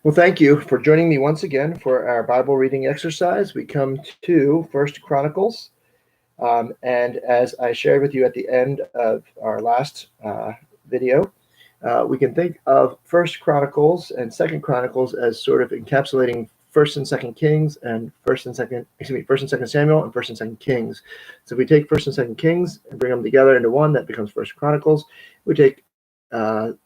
Well, thank you for joining me once again for our Bible reading exercise. We come to First Chronicles, and as I shared with you at the end of our last video, we can think of First Chronicles and Second Chronicles as sort of encapsulating First and Second Kings and First and Second Samuel and First and Second Kings. So if we take First and Second Kings and bring them together into one, that becomes First Chronicles. We take First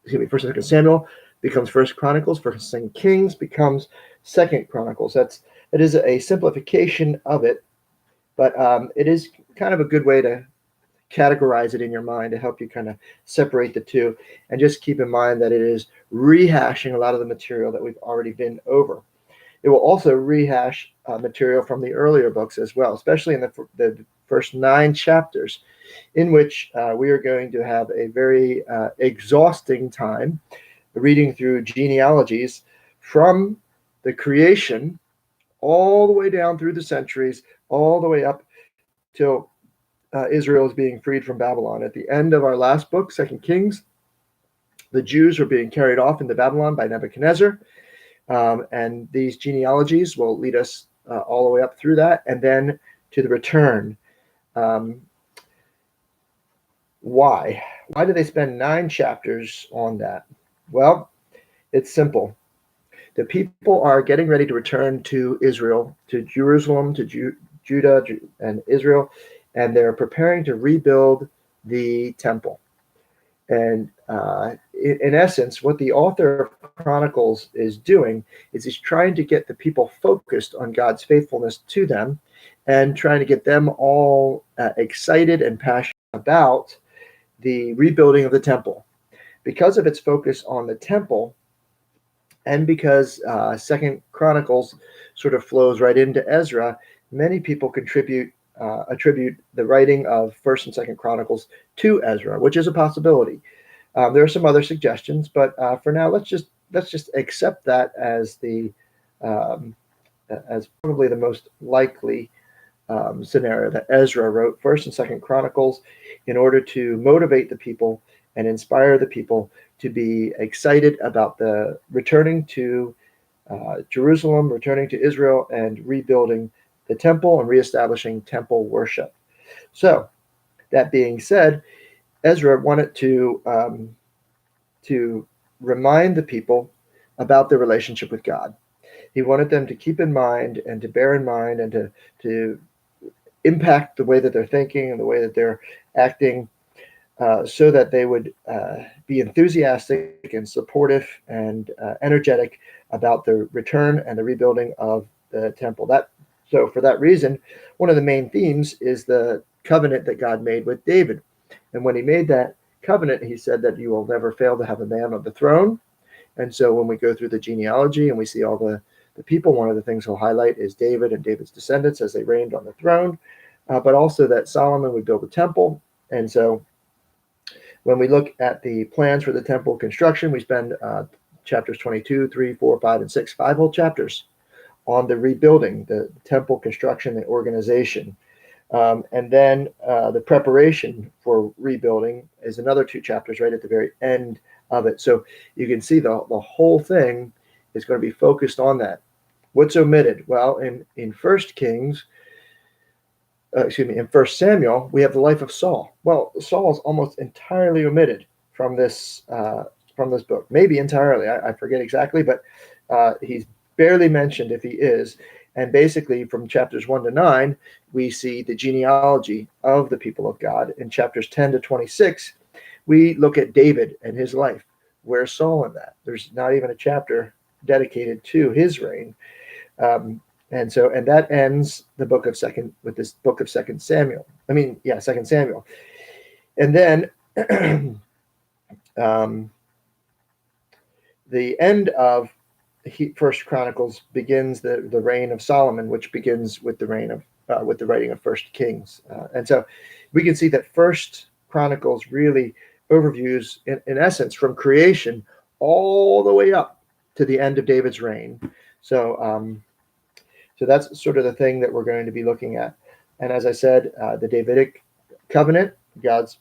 and Second Samuel becomes First Chronicles. First and Second Kings becomes Second Chronicles. It is a simplification of it, but it is kind of a good way to categorize it in your mind to help you kind of separate the two, and just keep in mind that it is rehashing a lot of the material that we've already been over. It will also rehash material from the earlier books as well, especially in the first 9 chapters, in which we are going to have a very exhausting time reading through genealogies from the creation all the way down through the centuries, all the way up till Israel is being freed from Babylon. At the end of our last book, 2 Kings, the Jews were being carried off into Babylon by Nebuchadnezzar, and these genealogies will lead us all the way up through that, and then to the return. Why? Why did they spend 9 chapters on that? Well, it's simple. The people are getting ready to return to Israel, to Jerusalem, to Judah and Israel, and they're preparing to rebuild the temple. And in essence, what the author of Chronicles is doing is he's trying to get the people focused on God's faithfulness to them, and trying to get them all excited and passionate about the rebuilding of the temple. Because of its focus on the temple, and because Second Chronicles sort of flows right into Ezra, many people attribute the writing of First and Second Chronicles to Ezra, which is a possibility. There are some other suggestions, but for now, let's just accept that as as probably the most likely scenario, that Ezra wrote First and Second Chronicles in order to motivate the people and inspire the people to be excited about the returning to Jerusalem, returning to Israel, and rebuilding the temple and reestablishing temple worship. So, that being said, Ezra wanted to remind the people about their relationship with God. He wanted them to keep in mind and to bear in mind and to impact the way that they're thinking and the way that they're acting, so that they would be enthusiastic and supportive and energetic about the return and the rebuilding of the temple. So for that reason, one of the main themes is the covenant that God made with David. And when he made that covenant, he said that you will never fail to have a man on the throne. And so when we go through the genealogy and we see all the people, one of the things he'll highlight is David and David's descendants as they reigned on the throne, but also that Solomon would build a temple. And so when we look at the plans for the temple construction, we spend chapters 22, 3, 4, 5, and 6, 5 whole chapters on the rebuilding, the temple construction, the organization. And then the preparation for rebuilding is another 2 chapters right at the very end of it. So you can see the whole thing is going to be focused on that. What's omitted? Well, in First Kings, in First Samuel, we have the life of Saul. Well, Saul is almost entirely omitted from this book. Maybe entirely, I forget exactly, but he's barely mentioned if he is. And basically, from chapters 1 to 9, we see the genealogy of the people of God. In chapters 10 to 26, we look at David and his life. Where's Saul in that? There's not even a chapter dedicated to his reign. And that ends the book of Second Samuel. And then the end of First Chronicles begins the reign of Solomon, which begins with the writing of First Kings. And so we can see that First Chronicles really overviews, in essence, from creation all the way up to the end of David's reign. So that's sort of the thing that we're going to be looking at. And as I said, the Davidic covenant, God's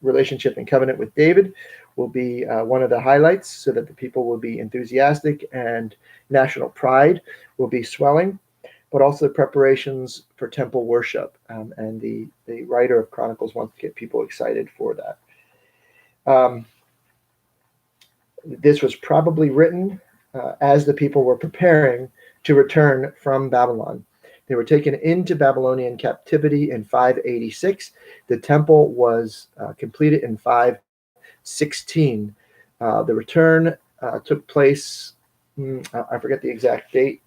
relationship and covenant with David, will be one of the highlights, so that the people will be enthusiastic and national pride will be swelling, but also preparations for temple worship. And the writer of Chronicles wants to get people excited for that. This was probably written as the people were preparing to return from Babylon. They were taken into Babylonian captivity in 586. The temple was completed in 516. The return took place, I forget the exact date.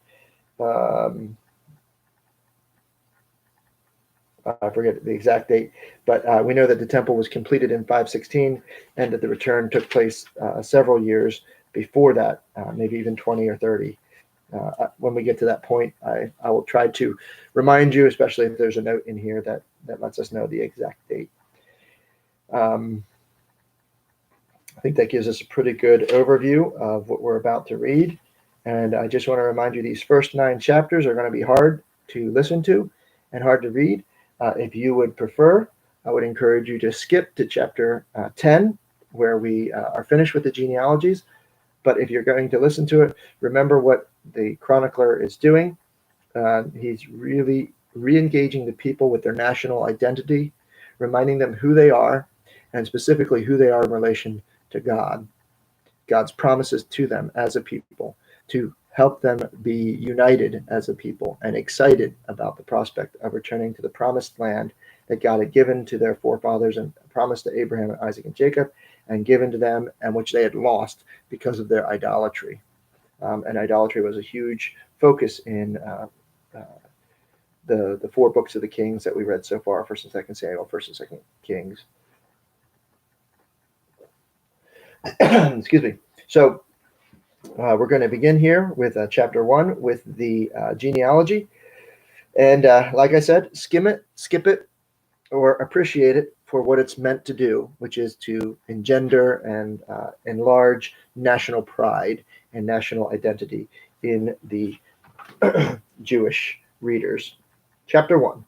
I forget the exact date, but we know that the temple was completed in 516, and that the return took place several years before that, maybe even 20 or 30. When we get to that point, I will try to remind you, especially if there's a note in here that lets us know the exact date. I think that gives us a pretty good overview of what we're about to read. And I just want to remind you, these first 9 chapters are going to be hard to listen to and hard to read. If you would prefer, I would encourage you to skip to chapter 10, where we are finished with the genealogies. But if you're going to listen to it, remember what the chronicler is doing. He's really re-engaging the people with their national identity, reminding them who they are, and specifically who they are in relation to God. God's promises to them as a people, to help them be united as a people and excited about the prospect of returning to the promised land that God had given to their forefathers and promised to Abraham, Isaac, and Jacob, and given to them, and which they had lost because of their idolatry. And idolatry was a huge focus in the 4 books of the Kings that we read so far: 1st and 2nd Samuel, 1st and 2nd Kings. Excuse me. So we're going to begin here with chapter 1 with the genealogy. And like I said, skim it, skip it, or appreciate it for what it's meant to do, which is to engender and enlarge national pride and national identity in the Jewish readers. Chapter 1.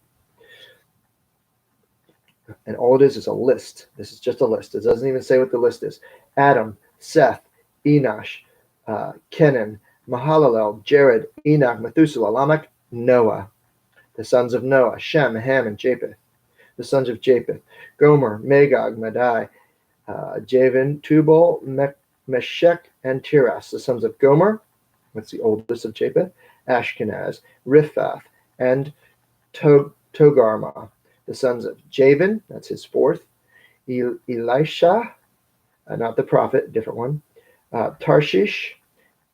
And all it is a list. This is just a list. It doesn't even say what the list is. Adam, Seth, Enosh, Kenan, Mahalalel, Jared, Enoch, Methuselah, Lamech, Noah. The sons of Noah: Shem, Ham, and Japheth. The sons of Japheth: Gomer, Magog, Madai, Javan, Tubal, Meshech, and Tiras. The sons of Gomer, that's the oldest of Japheth, Ashkenaz, Riphath, and Togarmah. The sons of Javan, that's his 4th, Elisha, not the prophet, different one, Tarshish,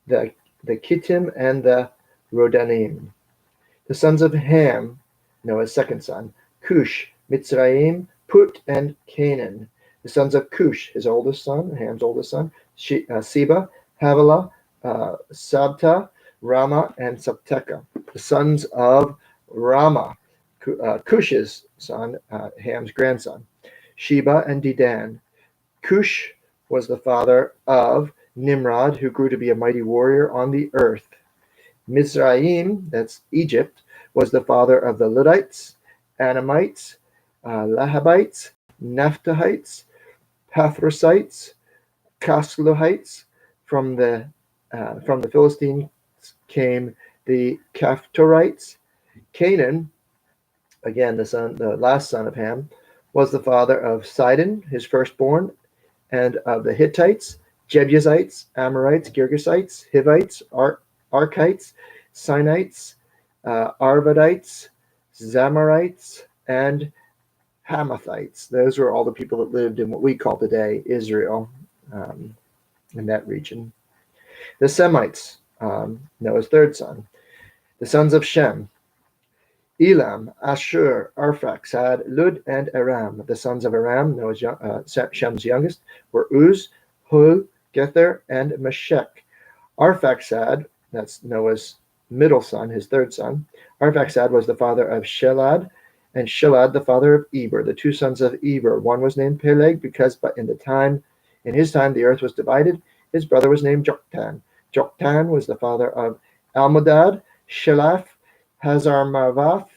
the Kittim, and the Rodanim. The sons of Ham, Noah's 2nd son: Cush, Mitzrayim, Put, and Canaan. The sons of Cush, his oldest son, Ham's oldest son: Seba, Havilah, Sabta, Rama, and Sabteka. The sons of Rama, Cush's son, Ham's grandson: Sheba and Dedan. Cush was the father of Nimrod, who grew to be a mighty warrior on the earth. Mizraim, that's Egypt, was the father of the Ludites, Anamites, Lahabites, Naphtuhites, Pathrosites, Casluhites. From the Philistines came the Caphtorites. Canaan, again the last son of Ham, was the father of Sidon, his firstborn, and of the Hittites, Jebusites, Amorites, Girgashites, Hivites, Archites, Sinites, Arvadites, Zamorites, and Hamathites. Those were all the people that lived in what we call today Israel, in that region. The Semites, Noah's 3rd son. The sons of Shem: Elam, Ashur, Arphaxad, Lud, and Aram. The sons of Aram, Noah's Shem's youngest, were Uz, Hul, Gether, and Meshech. Arphaxad, that's Noah's middle son, his 3rd son. Arphaxad was the father of Shelad, and Shelad the father of Eber. The 2 sons of Eber: one was named Peleg, because in his time the earth was divided. His brother was named Joktan. Joktan was the father of Almodad, Shelaf, Hazarmaveth,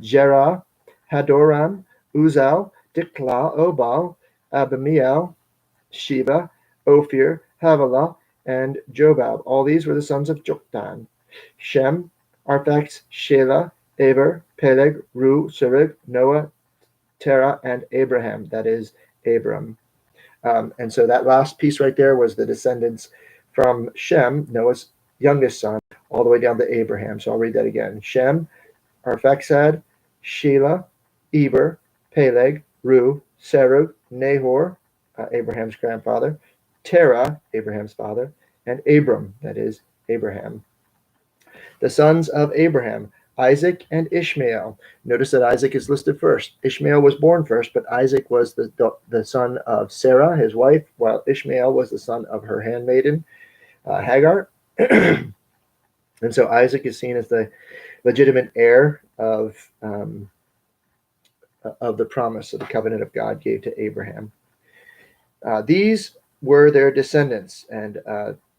Jerah, Hadoram, Uzal, Diklah, Obal, Abimael, Sheba, Ophir, Havilah, and Jobab. All these were the sons of Joktan. Shem, Arphax, Shelah, Eber, Peleg, Ru, Serug, Noah, Terah, and Abraham. That is Abram. And so that last piece right there was the descendants from Shem, Noah's youngest son, all the way down to Abraham. So I'll read that again. Shem, Arphaxad, Shelah, Eber, Peleg, Ru, Serug, Nahor, Abraham's grandfather, Terah, Abraham's father, and Abram, that is Abraham. The sons of Abraham, Isaac and Ishmael. Notice that Isaac is listed first. Ishmael was born first, but Isaac was the son of Sarah, his wife, while Ishmael was the son of her handmaiden, Hagar. And so Isaac is seen as the legitimate heir of the promise of the covenant of God gave to Abraham. These were their descendants, and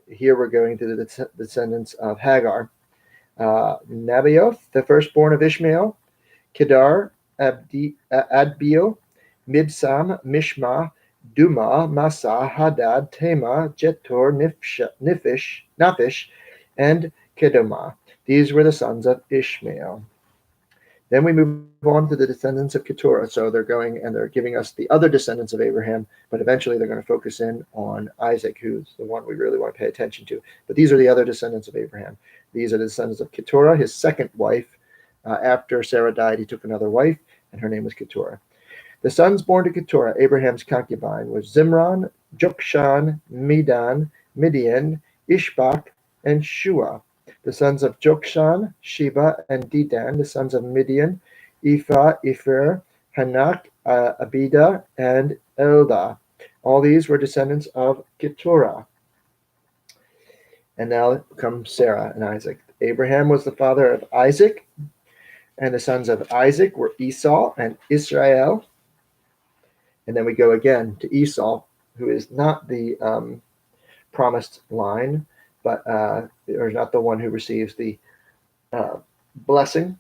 here we're going to the descendants of Hagar. Nabaioth, the firstborn of Ishmael, Kedar, Adbeel, Mibsam, Mishma, Duma, Massa, Hadad, Tema, Jetor, Naphish, and Kedoma. These were the sons of Ishmael. Then we move on to the descendants of Keturah. So they're going and they're giving us the other descendants of Abraham, but eventually they're going to focus in on Isaac, who's the one we really want to pay attention to. But these are the other descendants of Abraham. These are the descendants of Keturah, his second wife. After Sarah died, he took another wife, and her name was Keturah. The sons born to Keturah, Abraham's concubine, were Zimran, Jokshan, Medan, Midian, Ishbak, and Shua. The sons of Jokshan, Sheba, and Dedan. The sons of Midian, Ephah, Epher, Hanak, Abida, and Eldah. All these were descendants of Keturah. And now comes Sarah and Isaac. Abraham was the father of Isaac, and the sons of Isaac were Esau and Israel. And then we go again to Esau, who is not the promised line, but or not the one who receives the blessing.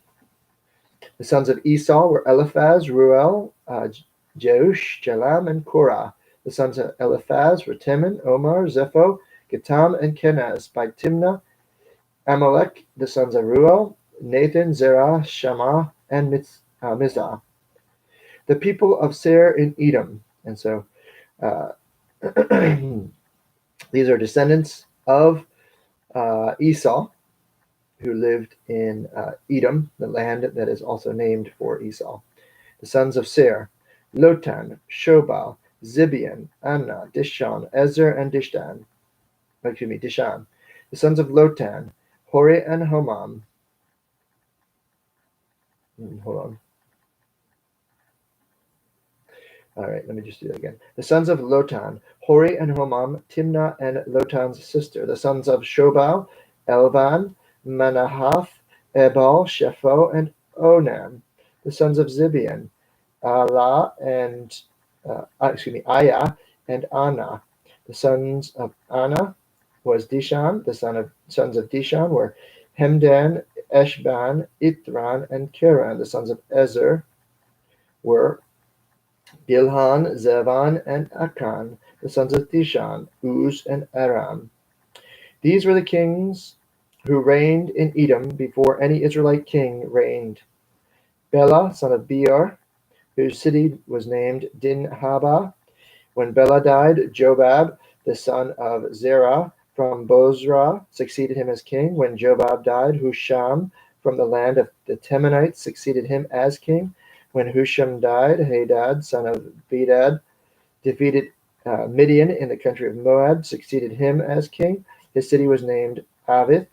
The sons of Esau were Eliphaz, Ruel, Jeush, Jalam, and Korah. The sons of Eliphaz were Teman, Omar, Zepho, Gatam, and Kenaz. By Timnah, Amalek. The sons of Ruel, Nathan, Zerah, Shammah, and Mizah. The people of Seir in Edom. And so these are descendants of Esau, who lived in Edom, the land that is also named for Esau. The sons of Seir, Lotan, Shobal, Zibeon, Anna, Dishan, Ezer, and Dishan. The sons of Lotan, Hori and Homam. Hold on. All right, let me just do that again. The sons of Lotan, Hori and Homam, Timnah and Lotan's sister. The sons of Shobal, Elvan, Manahath, Ebal, Shepho, and Onan. The sons of Zibeon, Aya and Anna. The sons of Anna was Dishan. The sons of Dishan were Hemdan, Eshban, Ithran, and Kiran. The sons of Ezer were Bilhan, Zevan, and Akan. The sons of Dishan, Uz, and Aram. These were the kings who reigned in Edom before any Israelite king reigned. Bela, son of Beor, whose city was named Dinhabah. When Bela died, Jobab, the son of Zerah from Bozrah, succeeded him as king. When Jobab died, Husham from the land of the Temanites succeeded him as king. When Husham died, Hadad, son of Bedad, defeated Midian in the country of Moab, succeeded him as king. His city was named Avith.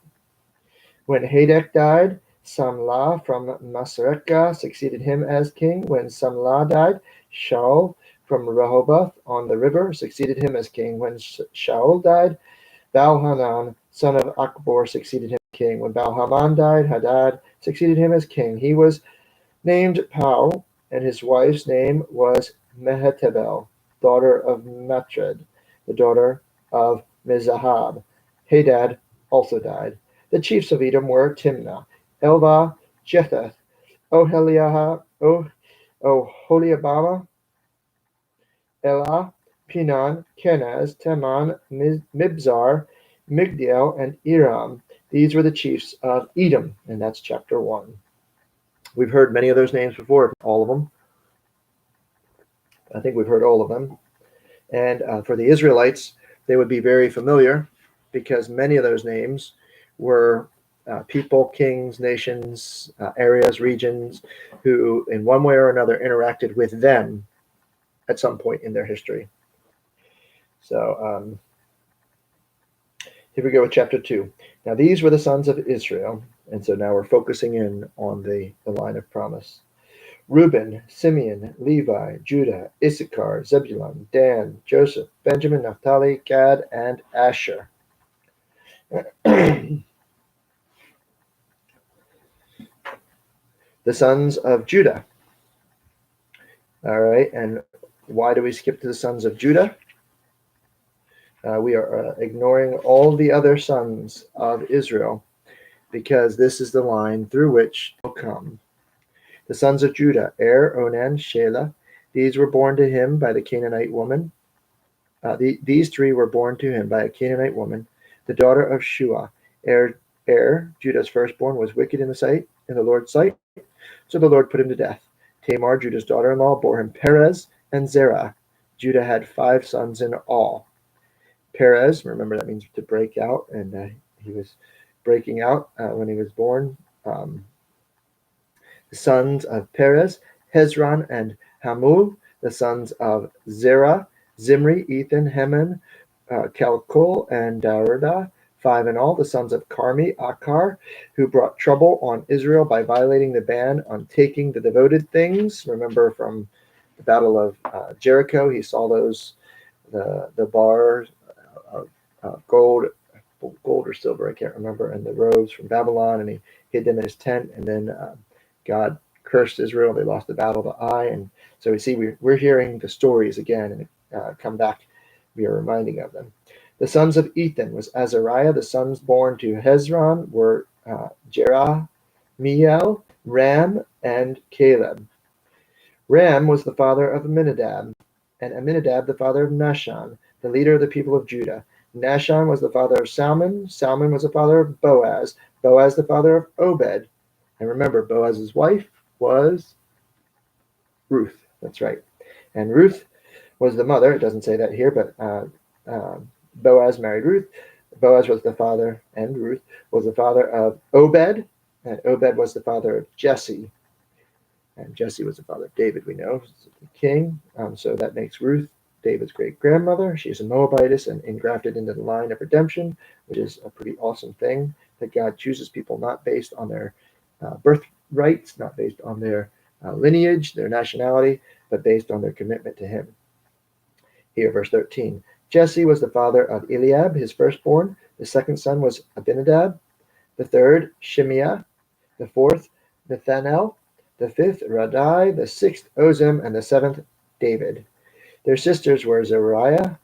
When Hadad died, Samlah from Masrekah succeeded him as king. When Samlah died, Shaul from Rehoboth on the river succeeded him as king. When Shaul died, Baal-Hanan, son of Akbor, succeeded him as king. When Baal-Hanan died, Hadad succeeded him as king. He was named Pau, and his wife's name was Mehetabel, daughter of Matred, the daughter of Mizahab. Hadad also died. The chiefs of Edom were Timnah, Elvah, Jetheth, Oholiabama, Elah, Pinon, Kenaz, Teman, Mibzar, Migdal, and Iram. These were the chiefs of Edom, and that's chapter 1. We've heard many of those names before, all of them. I think we've heard all of them. And for the Israelites, they would be very familiar because many of those names were people, kings, nations, areas, regions who, in one way or another, interacted with them at some point in their history. So here we go with chapter 2. Now, these were the sons of Israel. And so now we're focusing in on the line of promise. Reuben, Simeon, Levi, Judah, Issachar, Zebulun, Dan, Joseph, Benjamin, Naphtali, Gad, and Asher. The sons of Judah. All right, and why do we skip to the sons of Judah? We are ignoring all the other sons of Israel because this is the line through which will come. The sons of Judah, Onan, Shelah. These were born to him by the Canaanite woman. These three were born to him by a Canaanite woman, the daughter of Shua. Judah's firstborn, was wicked in the Lord's sight, so the Lord put him to death. Tamar, Judah's daughter-in-law, bore him Perez and Zerah. Judah had 5 sons in all. Perez, remember that means to break out, and he was breaking out when he was born. The sons of Perez, Hezron and Hamul. The sons of Zerah, Zimri, Ethan, Heman, Calcol, and Darada, 5 in all. The sons of Carmi, Achar, who brought trouble on Israel by violating the ban on taking the devoted things. Remember from the Battle of Jericho, he saw the bars of gold or silver, I can't remember, and the robes from Babylon, and he hid them in his tent, and then God cursed Israel. They lost the battle to Ai, and so we see we're hearing the stories again, and come back, we are reminding of them. The sons of Ethan was Azariah. The sons born to Hezron were Jerahmeel, Ram, and Caleb. Ram was the father of Amminadab, and Amminadab the father of Nahshon, the leader of the people of Judah. Nahshon was the father of Salmon. Salmon was the father of Boaz. Boaz the father of Obed. And remember, Boaz's wife was Ruth. That's right. And Ruth was the mother. It doesn't say that here, but Boaz married Ruth. Boaz was the father, and Ruth was the father of Obed. And Obed was the father of Jesse. And Jesse was the father of David, we know, the king. So that makes Ruth David's great-grandmother. She's a Moabitess and engrafted into the line of redemption, which is a pretty awesome thing, that God chooses people not based on their birthrights, not based on their lineage, their nationality, but based on their commitment to him. Here, verse 13. Jesse was the father of Eliab, his firstborn. The second son was Abinadab. The third, Shimeah. The fourth, Nathanael. The fifth, Radai. The sixth, Ozem. And the seventh, David. Their sisters were Zeruiah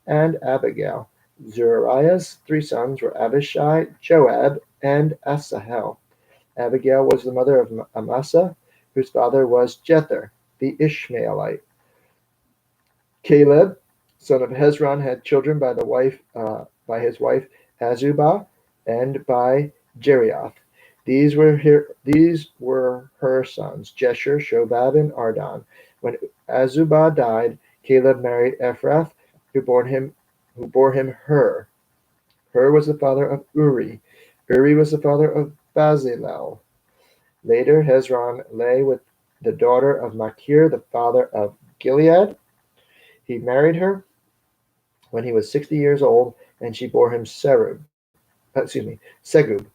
and Abigail. Zeruiah's 3 sons were Abishai, Joab, and Asahel. Abigail was the mother of Amasa, whose father was Jether, the Ishmaelite. Caleb, son of Hezron, had children by his wife Azubah and by Jerioth. These were her sons, Jesher, Shobab, and Ardon. When Azubah died, Caleb married Ephrath, who bore him Hur. Hur was the father of Uri. Uri was the father of Bazilel. Later, Hezron lay with the daughter of Machir, the father of Gilead. He married her when he was 60 years old, and she bore him Segub. Segub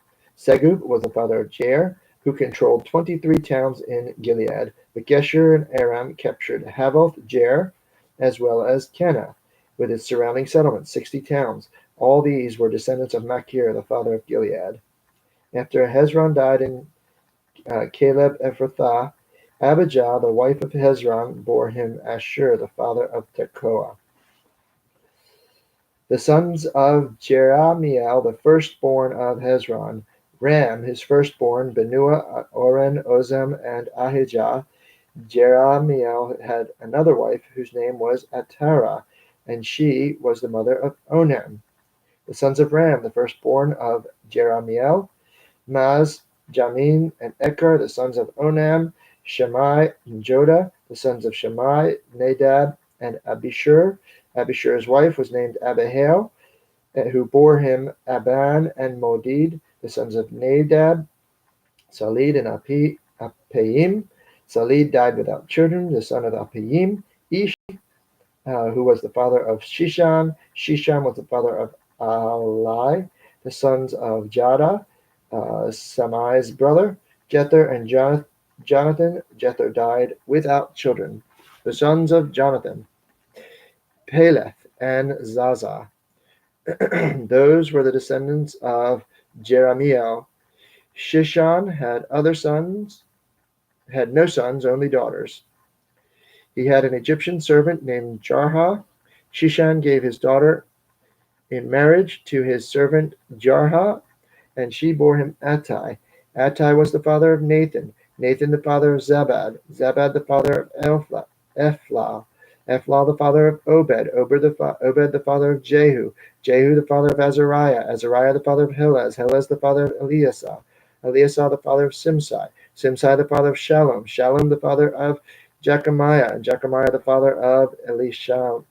was the father of Jair, who controlled 23 towns in Gilead. But Geshur and Aram captured Havoth, Jair, as well as Kenath, with its surrounding settlements, 60 towns. All these were descendants of Machir, the father of Gilead. After Hezron died in Caleb Ephrathah, Abijah, the wife of Hezron, bore him Ashur, the father of Tekoa. The sons of Jerahmeel, the firstborn of Hezron, Ram, his firstborn, Benua, Oren, Ozem, and Ahijah. Jerahmeel had another wife whose name was Atara, and she was the mother of Onam. The sons of Ram, the firstborn of Jerahmeel, Maz, Jamin, and Eker, the sons of Onam, Shammai and Jodah, the sons of Shammai, Nadab, and Abishur. Abishur's wife was named Abihail, who bore him Aban and Modid, the sons of Nadab, Salid and Appaim. Salid died without children, the son of Appaim. Ish, who was the father of Shishan. Shishan was the father of Alai, the sons of Jada, Samai's brother. Jether and Jonathan. Jether died without children. The sons of Jonathan, Peleth and Zaza. Those were the descendants of Jerahmeel. Shishan had no sons, only daughters. He had an Egyptian servant named Jarha. Shishan gave his daughter in marriage to his servant Jarha, and she bore him Attai. Attai was the father of Nathan, Nathan the father of Zabad, Zabad the father of Ephlah, Ephlah the father of Obed, Obed the father of Jehu, Jehu the father of Azariah, Azariah the father of Helez, Helez the father of Eliasah, Eliasah the father of Simsai, Simsai the father of Shalom, Shalom the father of Jechamiah, and Jechamiah the father of Elishama.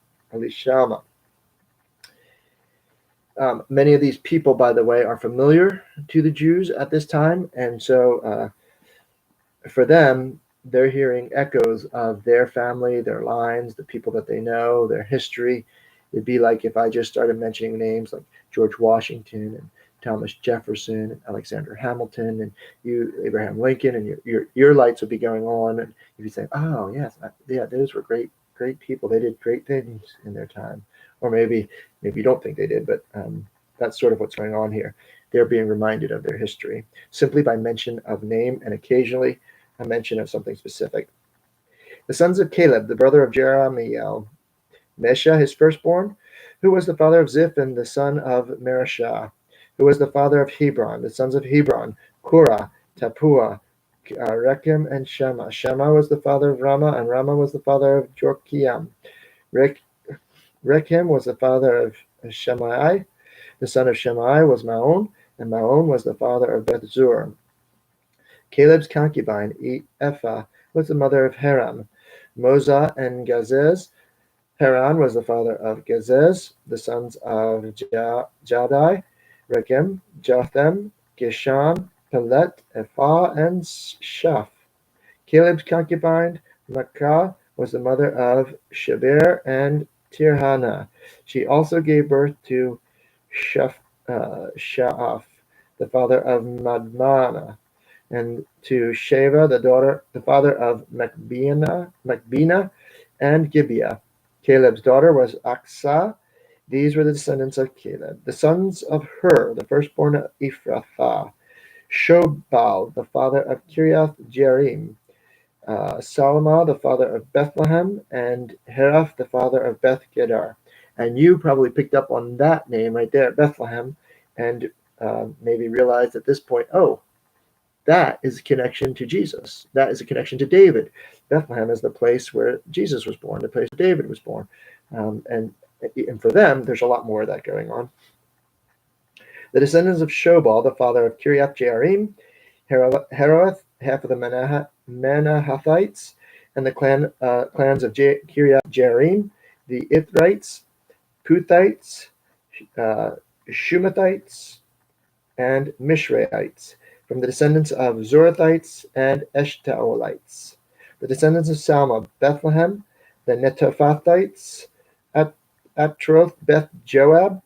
Many of these people, by the way, are familiar to the Jews at this time, and so for them, they're hearing echoes of their family, their lines, the people that they know, their history. It'd be like if I just started mentioning names like George Washington and Thomas Jefferson and Alexander Hamilton and Abraham Lincoln, and your lights would be going on, and you'd be saying, "Oh yes, yeah, those were great people. They did great things in their time." Or maybe you don't think they did, but that's sort of what's going on here. They're being reminded of their history simply by mention of name and occasionally a mention of something specific. The sons of Caleb, the brother of Jerahmeel, Mesha, his firstborn, who was the father of Ziph and the son of Merashah, who was the father of Hebron. The sons of Hebron, Korah, Tapua, Rechem, and Shema. Shema was the father of Rama, and Rama was the father of Jorkiam. Rechem was the father of Shammai. The son of Shammai was Maon, and Maon was the father of Bethzur. Caleb's concubine, Ephah, was the mother of Haram, Moza, and Gazez. Haran was the father of Gazez, the sons of Jadai, Rechem, Jotham, Geshan, Pelet, Ephah, and Shaph. Caleb's concubine, Makkah, was the mother of Sheber and Tirhana. She also gave birth to Sha'af, the father of Madmana, and to Sheva, the father of Macbina and Gibeah. Caleb's daughter was Aksah. These were the descendants of Caleb. The sons of Hur, the firstborn of Ephrathah, Shobal, the father of Kiriath Jearim, Salma, the father of Bethlehem, and Heraph, the father of Beth Gedar. And you probably picked up on that name right there, Bethlehem, and maybe realized at this point, oh, that is a connection to Jesus. That is a connection to David. Bethlehem is the place where Jesus was born, the place where David was born. And for them, there's a lot more of that going on. The descendants of Shobal, the father of Kiriath Jearim, Haroeth, half of the Manahathites, and the clans of Kiriath Jearim, the Ithrites, Puthites, Shumathites, and Mishraites, from the descendants of Zorathites and Eshtaolites. The descendants of Salma, Bethlehem, the Netophathites, Atroth, Beth Joab,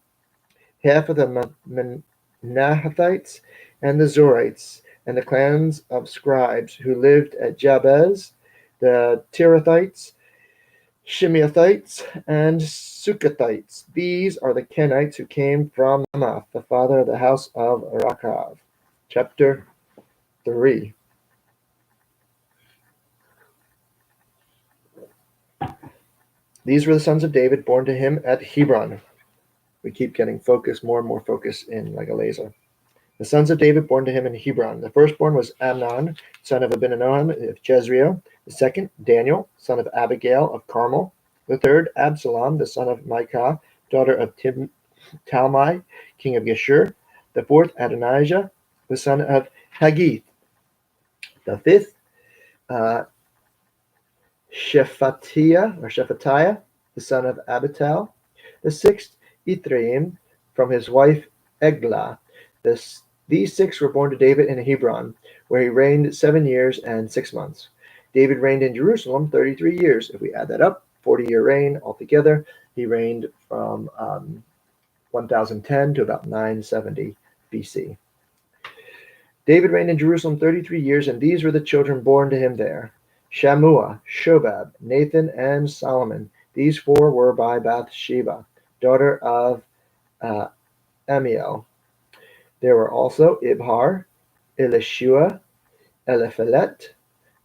half of the Manahathites, and the Zorites, and the clans of scribes who lived at Jabez, the Tirathites, Shimeathites, and Sukathites. These are the Kenites who came from Hamath, the father of the house of Rakav. Chapter 3. These were the sons of David born to him at Hebron. We keep getting focus, more and more focus in like a laser. The sons of David born to him in Hebron. The firstborn was Amnon, son of Abinoam of Jezreel. The second, Daniel, son of Abigail of Carmel. The third, Absalom, the son of Maacah, daughter of Talmai, king of Geshur. The fourth, Adonijah, the son of Haggith. The fifth, uh, Shephatiah, the son of Abital. The sixth, Ithraim, from his wife Eglah. These six were born to David in Hebron, where he reigned 7 years and 6 months. David reigned in Jerusalem 33 years. If we add that up, 40-year reign altogether. He reigned from 1010 to about 970 BC. David reigned in Jerusalem 33 years, and these were the children born to him there: Shammua, Shobab, Nathan, and Solomon. These four were by Bathsheba, daughter of Amiel. There were also Ibhar, Elishua, Eliphelet,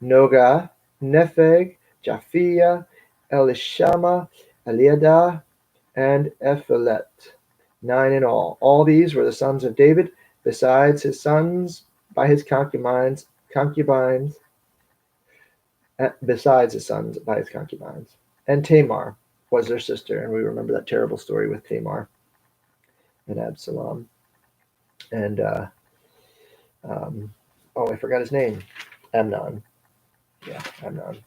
Noga, Nepheg, Japhia, Elishama, Eliadah, and Ephelet, 9 in all. All these were the sons of David, besides his sons by his concubines, And Tamar was their sister, and we remember that terrible story with Tamar and Absalom. And I forgot his name. Amnon. Yeah, Amnon.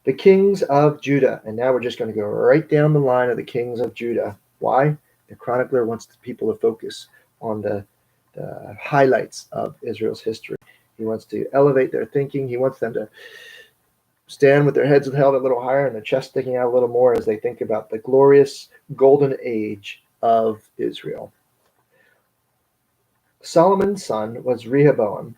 The kings of Judah. And now we're just going to go right down the line of the kings of Judah. Why? The chronicler wants the people to focus on the highlights of Israel's history. He wants to elevate their thinking. He wants them to stand with their heads held a little higher and their chest sticking out a little more as they think about the glorious golden age of Israel. Solomon's son was Rehoboam,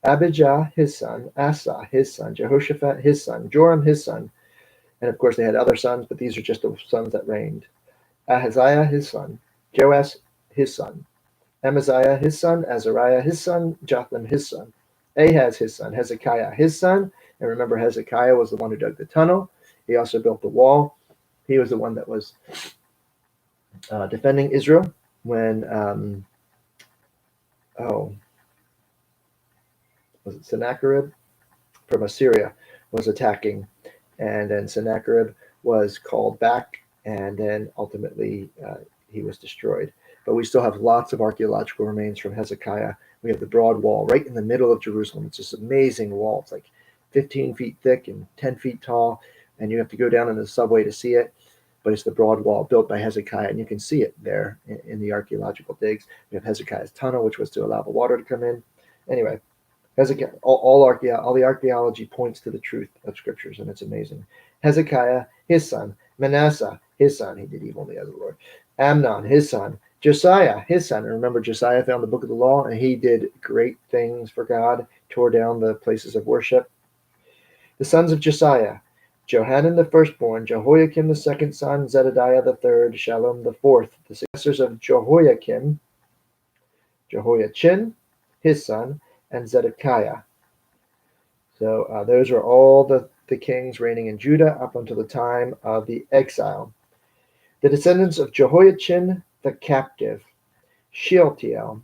Abijah his son, Asa his son, Jehoshaphat his son, Joram his son, and of course they had other sons, but these are just the sons that reigned. Ahaziah his son, Joash his son, Amaziah his son, Azariah his son, Jotham his son, Ahaz his son, Hezekiah his son. And remember, Hezekiah was the one who dug the tunnel. He also built the wall. He was the one that was defending Israel when was it Sennacherib from Assyria was attacking, and then Sennacherib was called back, and then ultimately he was destroyed. But we still have lots of archaeological remains from Hezekiah. We have the broad wall right in the middle of Jerusalem. It's this amazing wall. It's like 15 feet thick and 10 feet tall, and you have to go down in the subway to see it. But it's the broad wall built by Hezekiah, and you can see it there in the archaeological digs. We have Hezekiah's tunnel, which was to allow the water to come in. Anyway, Hezekiah, all the archaeology points to the truth of scriptures, and it's amazing. Hezekiah, his son, Manasseh, his son, he did evil in the eyes of the Lord. Amnon, his son, Josiah, his son. And remember, Josiah found the book of the law, and he did great things for God, tore down the places of worship. The sons of Josiah: Johanan the firstborn, Jehoiakim the second son, Zebadiah the third, Shallum the fourth. The successors of Jehoiakim: Jehoiachin, his son, and Zedekiah. So those are all the kings reigning in Judah up until the time of the exile. The descendants of Jehoiachin the captive: Shealtiel.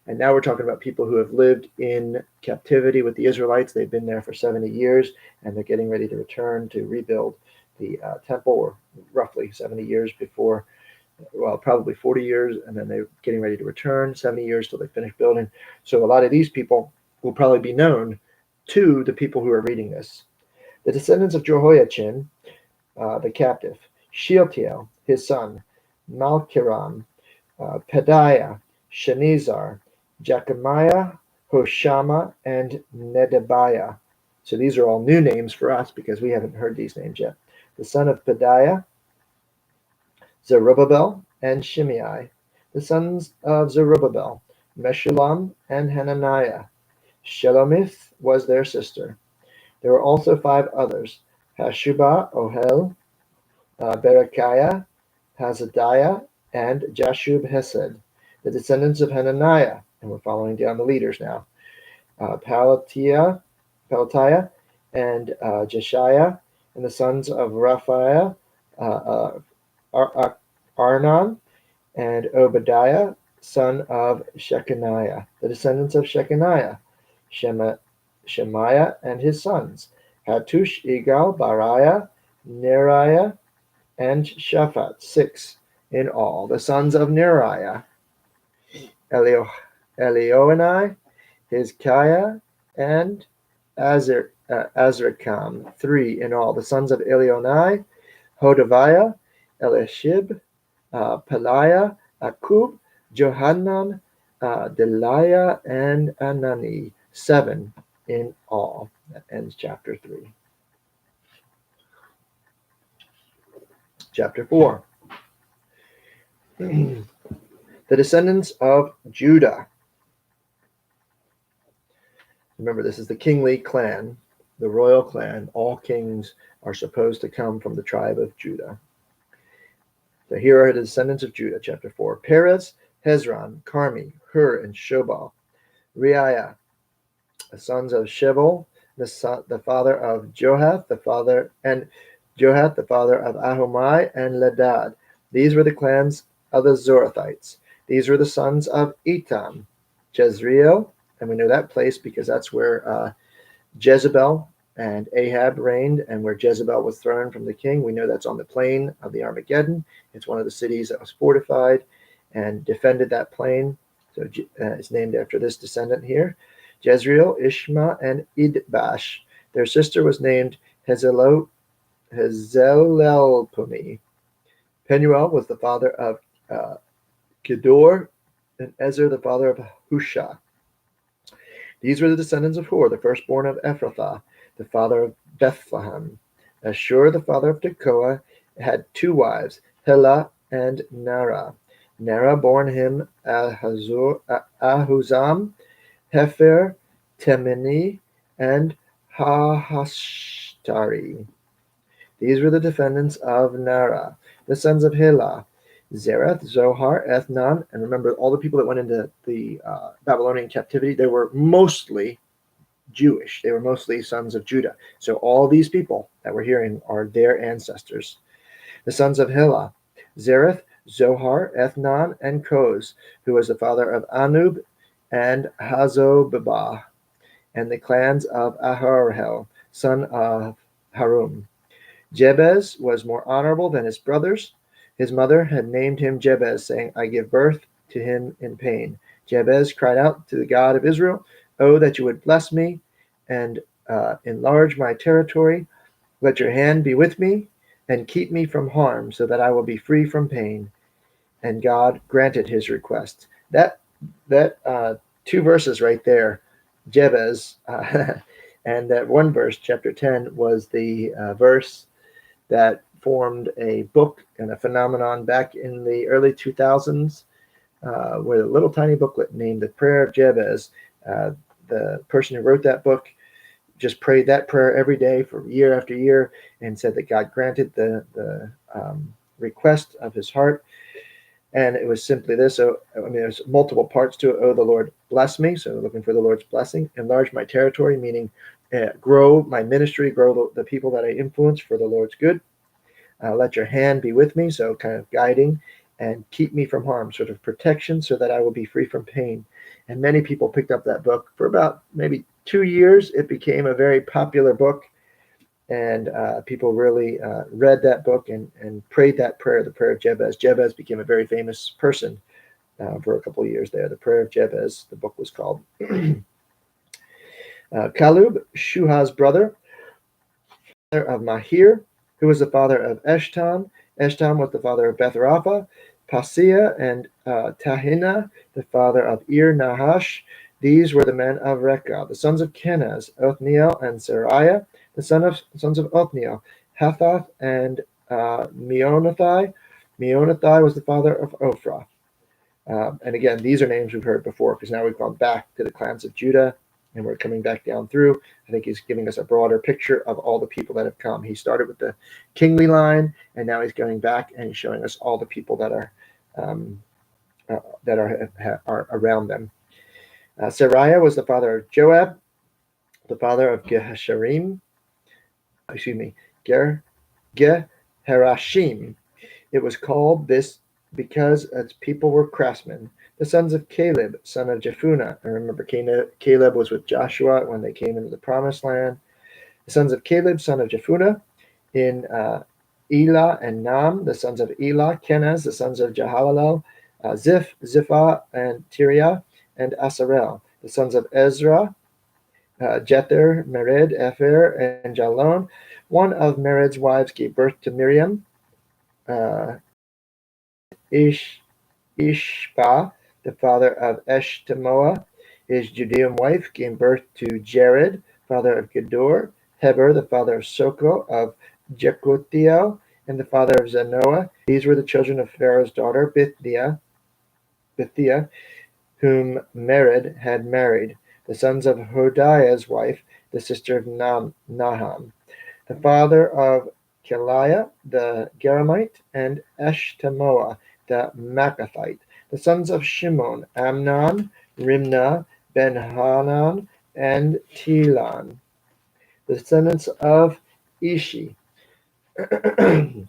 And now we're talking about people who have lived in captivity with the Israelites. They've been there for 70 years, and they're getting ready to return to rebuild the temple, or roughly 70 years before, well, probably 40 years, and then they're getting ready to return 70 years till they finish building. So a lot of these people will probably be known to the people who are reading this. The descendants of Jehoiachin, the captive: Shealtiel, his son, Malkiram, Pedaiah, Shenizar, Jechemiah, Hoshama, and Nedabiah. So these are all new names for us because we haven't heard these names yet. The son of Pedaiah: Zerubbabel and Shimei. The sons of Zerubbabel: Meshullam and Hananiah. Shelomith was their sister. There were also 5 others: Hashubah, Ohel, Berechiah, Hazadiah, and Jashub Hesed. The descendants of Hananiah, and we're following down the leaders now: Pelatiah, and Jeshiah, and the sons of Raphiah, Arnon, and Obadiah, son of Shechaniah. The descendants of Shechaniah, Shemaiah and his sons, Hattush, Igal, Bariah, Neriah, and Shaphat, 6 in all. The sons of Neriah, Elioenai, Hizkiah, and Azrikam, 3 in all. The sons of Elionai, Hodaviah, Elishib, Peliah, Akub, Johanan, Deliah, and Anani, 7 in all. That ends chapter 3. Chapter 4. The descendants of Judah. Remember, this is the kingly clan, the royal clan. All kings are supposed to come from the tribe of Judah. So here are the descendants of Judah, chapter 4. Perez, Hezron, Carmi, Hur, and Shobal. Reiah, the sons of Shevel, the father of Johath, the father of Ahumai and Ladad. These were the clans of the Zorathites. These were the sons of Etam, Jezreel, and we know that place because that's where Jezebel and Ahab reigned, and where Jezebel was thrown from the king. We know that's on the plain of the Armageddon. It's one of the cities that was fortified and defended that plain. So it's named after this descendant here. Jezreel, Ishma, and Idbash. Their sister was named Hazelelponi. Penuel was the father of Kedor, and Ezer the father of Hushah. These were the descendants of Hur, the firstborn of Ephrathah, the father of Bethlehem. Ashur, the father of Tekoa, had 2 wives, Helah and Nara. Nara born him Ahuzam, Hefer, Temeni, and Hahashtari. These were the descendants of Nara. The sons of Helah, Zereth, Zohar, Ethnan, and remember all the people that went into the Babylonian captivity, they were mostly Jewish. They were mostly sons of Judah. So all these people that we're hearing are their ancestors. The sons of Helah, Zereth, Zohar, Ethnan, and Koz, who was the father of Anub and Hazobabah, and the clans of Aharhel, son of Harum. Jebez was more honorable than his brothers. His mother had named him Jebez, saying, I give birth to him in pain. Jebez cried out to the God of Israel, Oh, that you would bless me and enlarge my territory. Let your hand be with me and keep me from harm, so that I will be free from pain. And God granted his request. That 2 verses right there, Jebez, and that one verse, chapter 10, was the verse that formed a book and a phenomenon back in the early 2000s, with a little tiny booklet named The Prayer of Jebez. The person who wrote that book just prayed that prayer every day for year after year and said that God granted the request of his heart. And it was simply this. So, there's multiple parts to it. Oh, the Lord bless me. So looking for the Lord's blessing. Enlarge my territory, meaning grow my ministry, grow the people that I influence for the Lord's good. Let your hand be with me. So kind of guiding, and keep me from harm, sort of protection, so that I will be free from pain. And many people picked up that book. For about maybe 2 years, it became a very popular book. And people really read that book and prayed that prayer, the prayer of Jebez. Jebez became a very famous person for a couple of years there. The prayer of Jebez, the book was called. Caleb, Shuha's brother, father of Mahir, who was the father of Eshton. Eshton was the father of Beth Rapha. Paseah and Tahina, the father of Ir Nahash. These were the men of Rekah. The sons of Kenaz, Othniel and Sariah. The sons of Othniel, Hathath and Meonothai. Meonothai was the father of Ophrah. And again, these are names we've heard before, because now we've gone back to the clans of Judah, and we're coming back down through. I think he's giving us a broader picture of all the people that have come. He started with the kingly line, and now he's going back and he's showing us all the people that are around them. Sariah was the father of Joab, the father of Geharashim. It was called this because its people were craftsmen. The sons of Caleb, son of Jephunneh. And remember, Caleb was with Joshua when they came into the promised land. The sons of Caleb, son of Jephunneh, in Elah and Nam. The sons of Elah, Kenaz. The sons of Jehalelel, Ziph, Ziphah, and Tiriah, and Asarel. The sons of Ezra, Jether, Mered, Epher, and Jalon. One of Mered's wives gave birth to Miriam. Ishbah, the father of Eshtemoa, his Judean wife, gave birth to Jared, father of Gedor. Heber, the father of Soko, of Jekuthiel, and the father of Zanoah. These were the children of Pharaoh's daughter, Bithiah, whom Mered had married, the sons of Hodiah's wife, the sister of Naham, the father of Keliah the Geramite, and Eshtemoa the Maacathite, the sons of Shimon, Amnon, Rimnah, Ben-Hanan, and Telon, the descendants of Ishi, the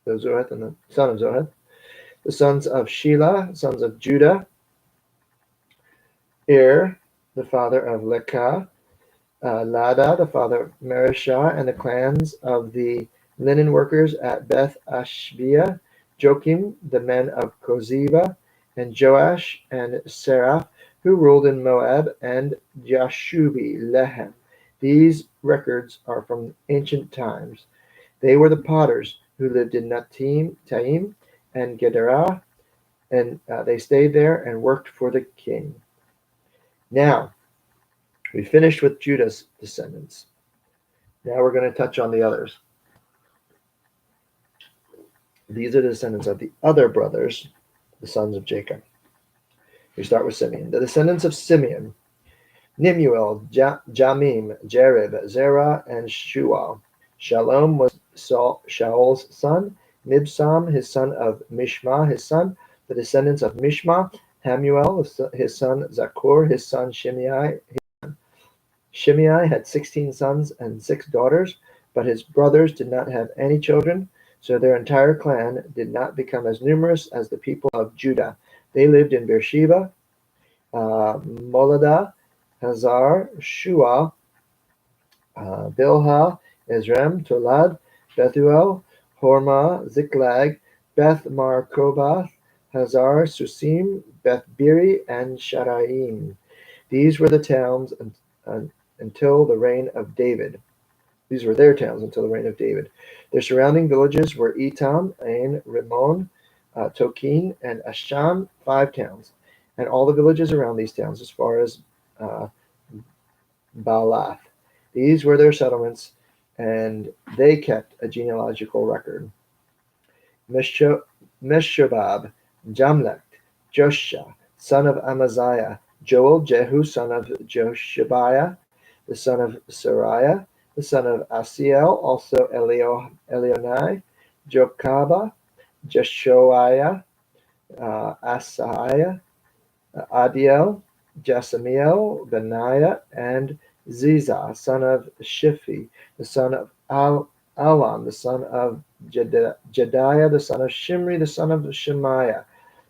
Zoheth and the son of Zoheth, the sons of Shelah, sons of Judah, the father of Lekah, Lada, the father of Merishah, and the clans of the linen workers at Beth Ashbia, Joachim, the men of Kozeba, and Joash and Seraph, who ruled in Moab, and Jashubi, Lehem. These records are from ancient times. They were the potters who lived in Taim, and Gederah, and they stayed there and worked for the king. Now, we finished with Judah's descendants. Now we're going to touch on the others. These are the descendants of the other brothers, the sons of Jacob. We start with Simeon. The descendants of Simeon: Nemuel, Jamim, Jerib, Zerah, and Shual. Shalom was Shaul's son. Mibsam, his son of Mishma, his son. The descendants of Mishma: Hamuel, his son. Zakur, his son. Shimei had 16 sons and 6 daughters, but his brothers did not have any children, so their entire clan did not become as numerous as the people of Judah. They lived in Beersheba, Moladah, Hazar, Shua, Bilhah, Ezrem, Tolad, Bethuel, Hormah, Ziklag, Beth Markobath, Hazar, Susim, Beth Biri, and Sharaim. These were the towns until the reign of David. These were their towns until the reign of David. Their surrounding villages were Etam, Ain, Rimmon, Tokin, and Asham, 5 towns, and all the villages around these towns as far as Baalath. These were their settlements, and they kept a genealogical record. Meshobab, Jamlech, Joshua, son of Amaziah, Joel, Jehu, son of Joshabiah, the son of Sariah, the son of Asiel, also Elionai, Jokabah, Jeshoiah, Asaiah, Adiel, Jasamiel, Benaiah, and Ziza, son of Shiphi, the son of Alam, the son of Jediah, the son of Shimri, the son of Shemaiah.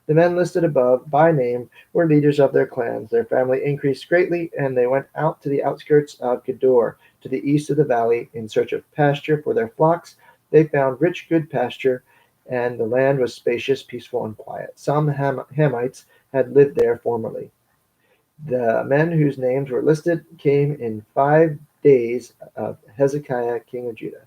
The men listed above by name were leaders of their clans. Their family increased greatly, and they went out to the outskirts of Gedor, to the east of the valley, in search of pasture for their flocks. They found rich, good pasture, and the land was spacious, peaceful, and quiet. Some Hamites had lived there formerly. The men whose names were listed came in 5 days of Hezekiah, king of Judah.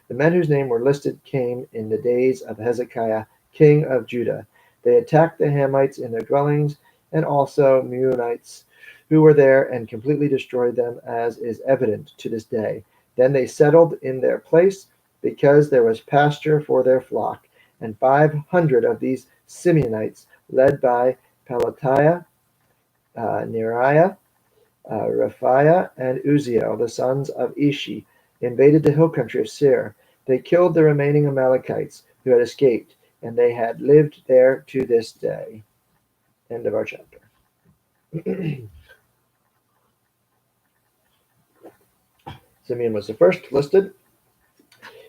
The men whose names were listed came in the days of Hezekiah, king of Judah. They attacked the Hamites in their dwellings, and also Meunites who were there, and completely destroyed them, as is evident to this day. Then they settled in their place, because there was pasture for their flock. And 500 of these Simeonites, led by Pelatiah, Neriah, Raphiah, and Uziel, the sons of Ishi, invaded the hill country of Seir. They killed the remaining Amalekites who had escaped, and they had lived there to this day. End of our chapter. Simeon was the first listed.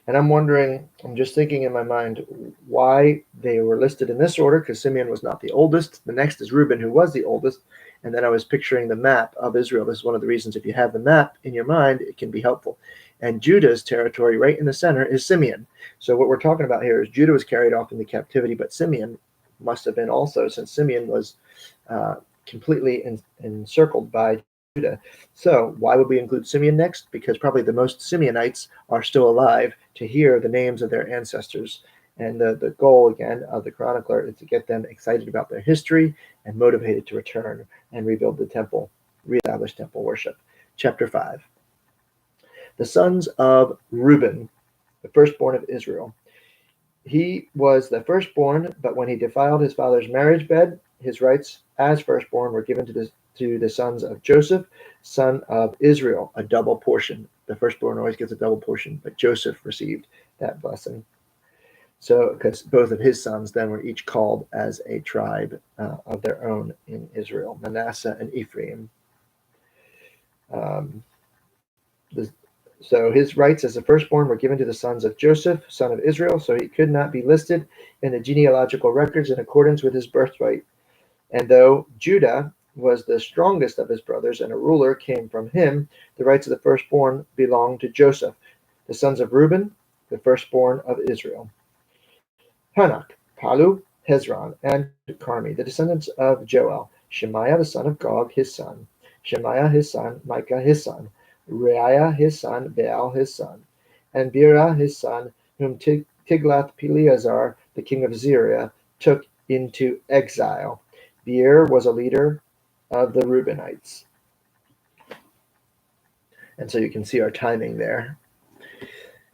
And I'm just thinking in my mind why they were listed in this order, because Simeon was not the oldest. The next is Reuben, who was the oldest. And then I was picturing the map of Israel. This is one of the reasons, if you have the map in your mind, it can be helpful. And Judah's territory right in the center is Simeon. So what we're talking about here is Judah was carried off into captivity, but Simeon must have been also, since Simeon was completely encircled by Judah. So why would we include Simeon next? Because probably the most Simeonites are still alive to hear the names of their ancestors. And the goal, again, of the chronicler is to get them excited about their history and motivated to return and rebuild the temple, reestablish temple worship. Chapter 5. The sons of Reuben, the firstborn of Israel. He was the firstborn, but when he defiled his father's marriage bed, his rights as firstborn were given to the sons of Joseph, son of Israel, a double portion. The firstborn always gets a double portion, but Joseph received that blessing. So, because both of his sons then were each called as a tribe of their own in Israel, Manasseh and Ephraim. Um, So his rights as a firstborn were given to the sons of Joseph, son of Israel, so he could not be listed in the genealogical records in accordance with his birthright. And though Judah was the strongest of his brothers and a ruler came from him, the rights of the firstborn belonged to Joseph. The sons of Reuben, the firstborn of Israel. Hanok, Palu, Hezron, and Carmi, the descendants of Joel. Shemaiah, the son of Gog, his son. Shemaiah, his son. Micah, his son. Reiah, his son. Baal, his son. And Bera, his son, whom Tiglath-Pileser, the king of Syria, took into exile. Beer was a leader of the Reubenites. And so you can see our timing there.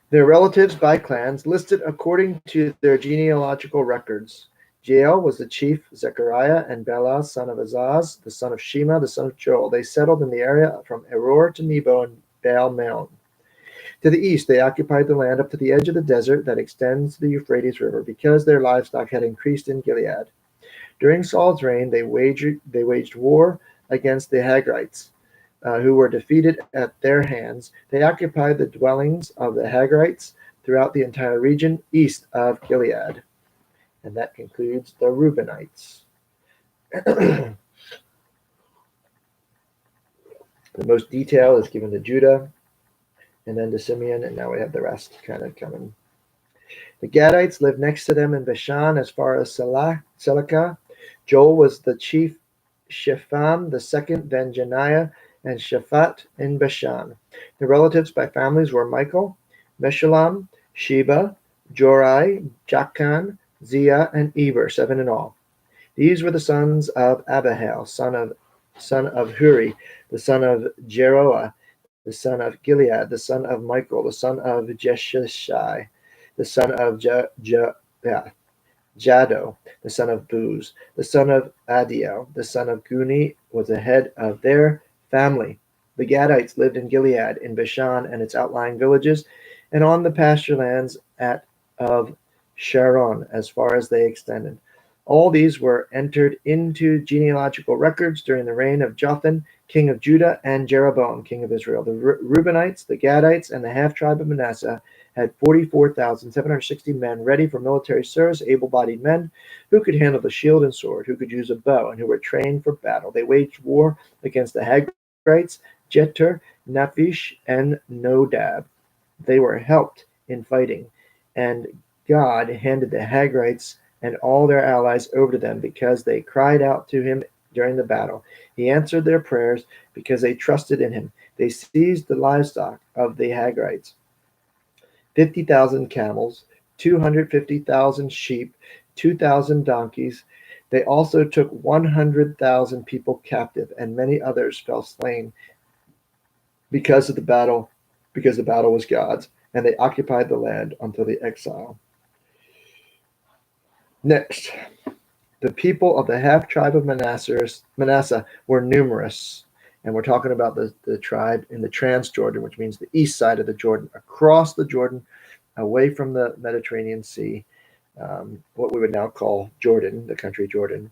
Their relatives by clans listed according to their genealogical records. Jael was the chief, Zechariah and Bela, son of Azaz, the son of Shema, the son of Joel. They settled in the area from Eror to Nebo and Baal Meon. To the east, they occupied the land up to the edge of the desert that extends to the Euphrates River, because their livestock had increased in Gilead. During Saul's reign, they waged war against the Hagrites, who were defeated at their hands. They occupied the dwellings of the Hagrites throughout the entire region east of Gilead. And that concludes the Reubenites. The most detail is given to Judah and then to Simeon, and now we have the rest kind of coming. The Gadites lived next to them in Bashan as far as Selecah. Joel was the chief, Shepham the second, then Janiah and Shaphat in Bashan. The relatives by families were Michael, Meshullam, Sheba, Jorai, Jachan, Zia, and Eber, 7 in all. These were the sons of Abihail, son of Huri, the son of Jeroah, the son of Gilead, the son of Michael, the son of Jeshishai, the son of Jado, the son of Buz, the son of Adiel, the son of Guni, was the head of their family. The Gadites lived in Gilead, in Bashan and its outlying villages, and on the pasture lands of Sharon, as far as they extended. All these were entered into genealogical records during the reign of Jotham, king of Judah, and Jeroboam, king of Israel. The Reubenites, the Gadites, and the half-tribe of Manasseh had 44,760 men ready for military service, able-bodied men who could handle the shield and sword, who could use a bow, and who were trained for battle. They waged war against the Hagrites, Jeter, Naphish, and Nodab. They were helped in fighting, and God handed the Hagrites and all their allies over to them because they cried out to him during the battle. He answered their prayers because they trusted in him. They seized the livestock of the Hagrites, 50,000 camels, 250,000 sheep, 2,000 donkeys. They also took 100,000 people captive, and many others fell slain because the battle was God's, and they occupied the land until the exile. Next, the people of the half-tribe of Manasseh were numerous, and we're talking about the tribe in the Transjordan, which means the east side of the Jordan, across the Jordan, away from the Mediterranean Sea, what we would now call Jordan, the country Jordan.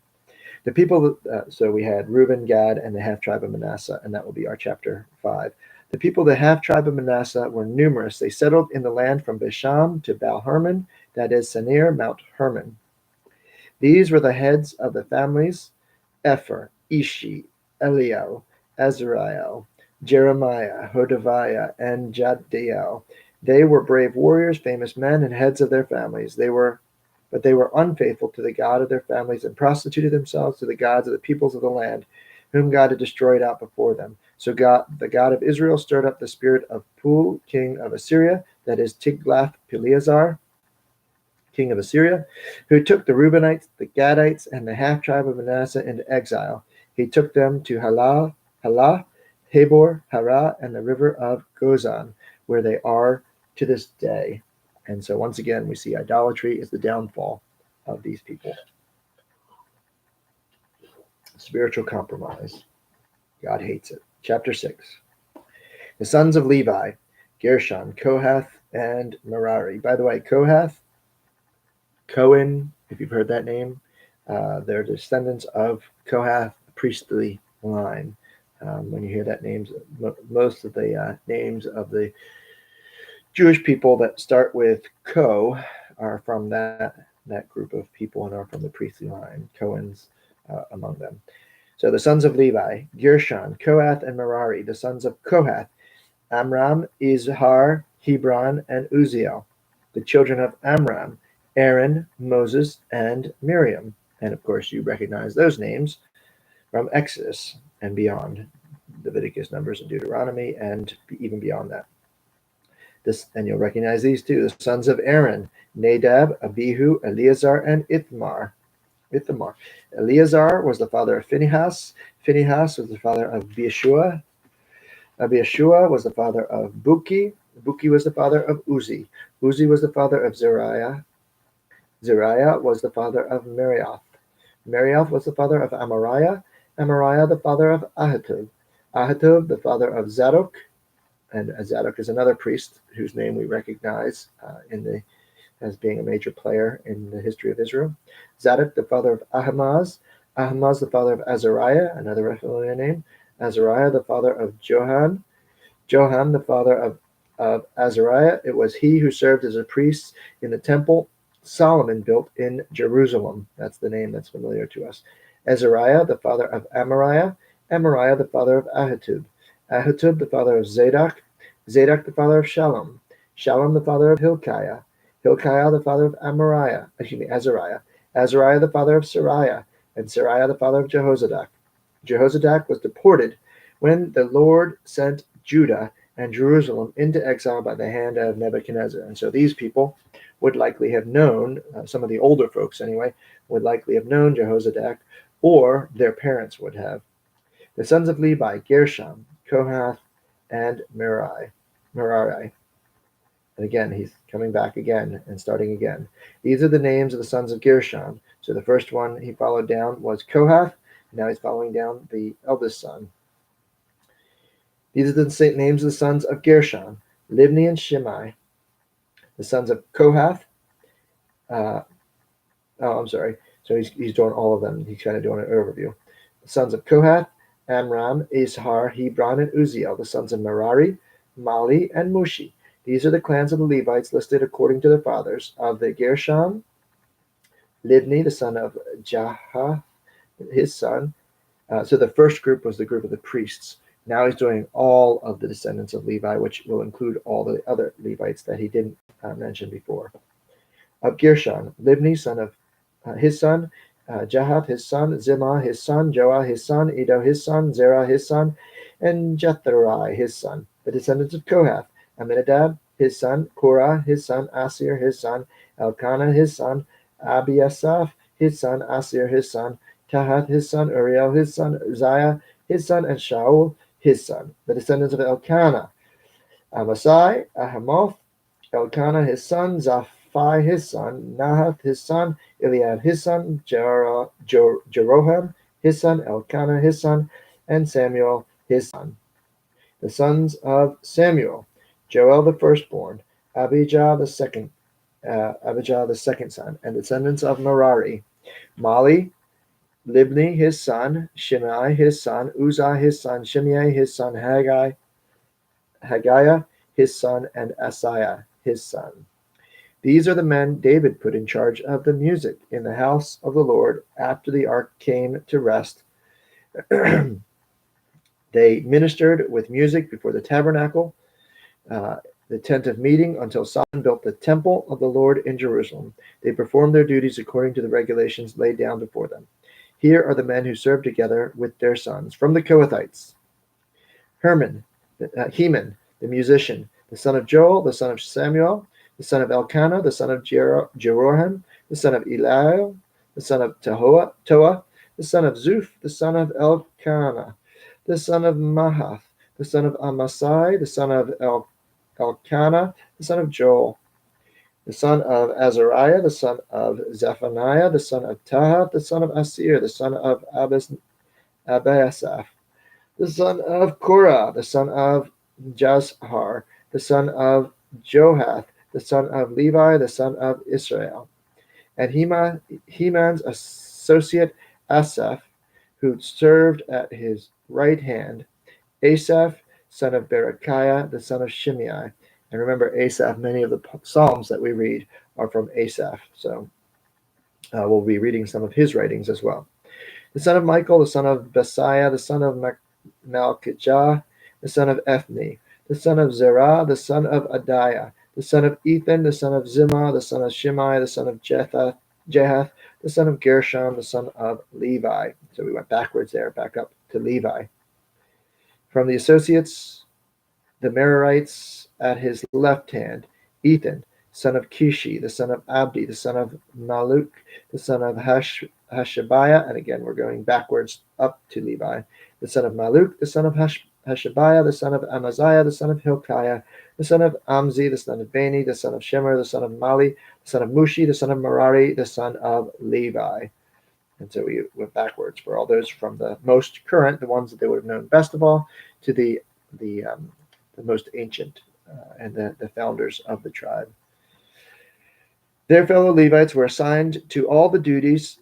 The people, so we had Reuben, Gad, and the half-tribe of Manasseh, and that will be our chapter 5. The people of the half-tribe of Manasseh were numerous. They settled in the land from Basham to Baal-Hermon, that is, Senir, Mount Hermon. These were the heads of the families: Epher, Ishi, Eliel, Azariel, Jeremiah, Hodaviah, and Jadiel. They were brave warriors, famous men, and heads of their families. But they were unfaithful to the God of their families and prostituted themselves to the gods of the peoples of the land, whom God had destroyed out before them. So the God of Israel stirred up the spirit of Pul, king of Assyria, that is Tiglath-Pileser, king of Assyria, who took the Reubenites, the Gadites, and the half-tribe of Manasseh into exile. He took them to Halah, Habor, Hara, and the river of Gozan, where they are to this day. And so once again, we see idolatry is the downfall of these people. Spiritual compromise. God hates it. Chapter 6. The sons of Levi: Gershon, Kohath, and Merari. By the way, Kohath, Cohen, if you've heard that name, they're descendants of Kohath, priestly line. When you hear that names, most of the names of the Jewish people that start with Ko are from that group of people and are from the priestly line, Cohens among them. So the sons of Levi: Gershon, Kohath, and Merari. The sons of Kohath: Amram, Izhar, Hebron, and Uzziel. The children of Amram: Aaron, Moses, and Miriam. And of course, you recognize those names from Exodus and beyond, Leviticus, Numbers, and Deuteronomy, and even beyond that. And you'll recognize these too: the sons of Aaron: Nadab, Abihu, Eleazar, and Ithamar. Eleazar was the father of Phinehas. Phinehas was the father of Biashua. Biashua was the father of Buki. Buki was the father of Uzi. Uzi was the father of Zeriah. Zeriah was the father of Merioth. Merioth was the father of Amariah. Amariah the father of Ahitub. Ahitub the father of Zadok. And Zadok is another priest whose name we recognize as being a major player in the history of Israel. Zadok the father of Ahimaaz. Ahimaaz the father of Azariah, another familiar name. Azariah the father of Johan. Johan the father of Azariah. It was he who served as a priest in the temple Solomon built in Jerusalem. That's the name that's familiar to us. Azariah the father of Amariah. Amariah the father of Ahitub. Ahitub the father of Zadok. Zadok the father of Shalom. Shalom the father of Hilkiah. Hilkiah the father of Azariah. Azariah the father of Sariah. And Sariah the father of Jehozadak. Jehozadak was deported when the Lord sent Judah and Jerusalem into exile by the hand of Nebuchadnezzar. And so these people would likely have known, some of the older folks anyway, would likely have known Jehozadak, or their parents would have. The sons of Levi: Gershon, Kohath, and Merari. And again, he's coming back again and starting again. These are the names of the sons of Gershon. So the first one he followed down was Kohath. Now he's following down the eldest son. These are the names of the sons of Gershon: Libni and Shimei. The sons of Kohath. I'm sorry. So he's doing all of them. He's kind of doing an overview. The sons of Kohath: Amram, Izhar, Hebron, and Uzziel. The sons of Merari: Mali, and Mushi. These are the clans of the Levites listed according to their fathers. Of the Gershon: Libni, the son of Jahath, his son. So the first group was the group of the priests. Now he's doing all of the descendants of Levi, which will include all the other Levites that he didn't mention before. Of Gershon: Libni, son of his son, Jahath his son, Zimah his son, Joah his son, Edo his son, Zerah his son, and Jetharai his son. The descendants of Kohath: Aminadab his son, Korah his son, Asir his son, Elkanah his son, Abiasaph his son, Asir his son, Tahath his son, Uriel his son, Uzziah his son, and Shaul his son. The descendants of Elkanah: Amasai, Ahamoth, Elkanah his son, Zaphi his son, Nahath his son, Eliab his son, Jeroham his son, Elkanah his son, and Samuel his son. The sons of Samuel: Joel the firstborn, Abijah the second son. And descendants of Merari: Mali, Libni his son, Shimei his son, Uzzah his son, Shimei his son, Haggai Haggiah his son, and Asaiah his son. These are the men David put in charge of the music in the house of the Lord after the ark came to rest. They ministered with music before the tabernacle, uh, the tent of meeting, until Solomon built the temple of the Lord in Jerusalem. They performed their duties according to the regulations laid down before them. Here are the men who served together with their sons. From the Kohathites, Heman, the musician, the son of Joel, the son of Samuel, the son of Elkanah, the son of Jeroham, the son of Eliel, the son of Toah, the son of Zuph, the son of Elkanah, the son of Mahath, the son of Amasai, the son of Elkanah, the son of Joel, the son of Azariah, the son of Zephaniah, the son of Tahath, the son of Asir, the son of Abiasaph, the son of Korah, the son of Jazhar, the son of Johath, the son of Levi, the son of Israel, and Heman's associate Asaph, who served at his right hand, Asaph, son of Berechiah, the son of Shimei. And remember, Asaph, many of the Psalms that we read are from Asaph. So we'll be reading some of his writings as well. The son of Michael, the son of Basiah, the son of Malchijah, the son of Ethni, the son of Zerah, the son of Adiah, the son of Ethan, the son of Zimmah, the son of Shimei, the son of Jehath, the son of Gershom, the son of Levi. So we went backwards there, back up to Levi. From the associates, the Merarites at his left hand, Ethan, son of Kishi, the son of Abdi, the son of Maluk, the son of Hashabiah, and again we're going backwards up to Levi, the son of Maluk, the son of Hashabiah, the son of Amaziah, the son of Hilkiah, the son of Amzi, the son of Bani, the son of Shemer, the son of Mali, the son of Mushi, the son of Merari, the son of Levi. And so we went backwards for all those from the most current, the ones that they would have known best of all, to the most ancient and the founders of the tribe. Their fellow Levites were assigned to all the duties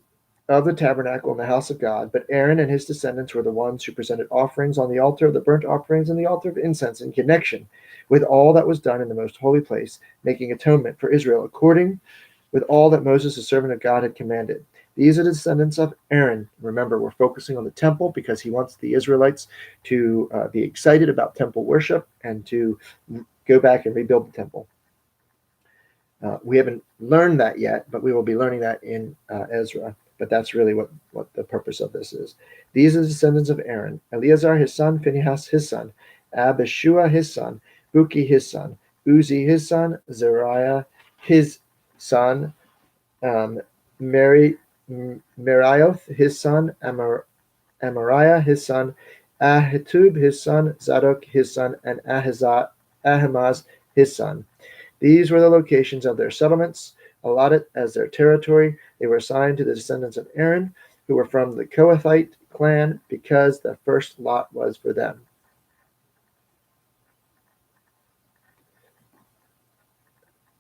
of the tabernacle in the house of God, but Aaron and his descendants were the ones who presented offerings on the altar of the burnt offerings and the altar of incense in connection with all that was done in the most holy place, making atonement for Israel according with all that Moses, the servant of God, had commanded. These are the descendants of Aaron. Remember, we're focusing on the temple because he wants the Israelites to be excited about temple worship and to go back and rebuild the temple. We haven't learned that yet, but we will be learning that in Ezra. But that's really what the purpose of this is. These are the descendants of Aaron: Eleazar his son, Phinehas his son, Abishua his son, Buki his son, Uzi his son, Zariah his son, Merioth his son, Amariah his son, Ahitub his son, Zadok his son, and Ahimaaz his son. These were the locations of their settlements, allotted as their territory. They were assigned to the descendants of Aaron, who were from the Kohathite clan, because the first lot was for them.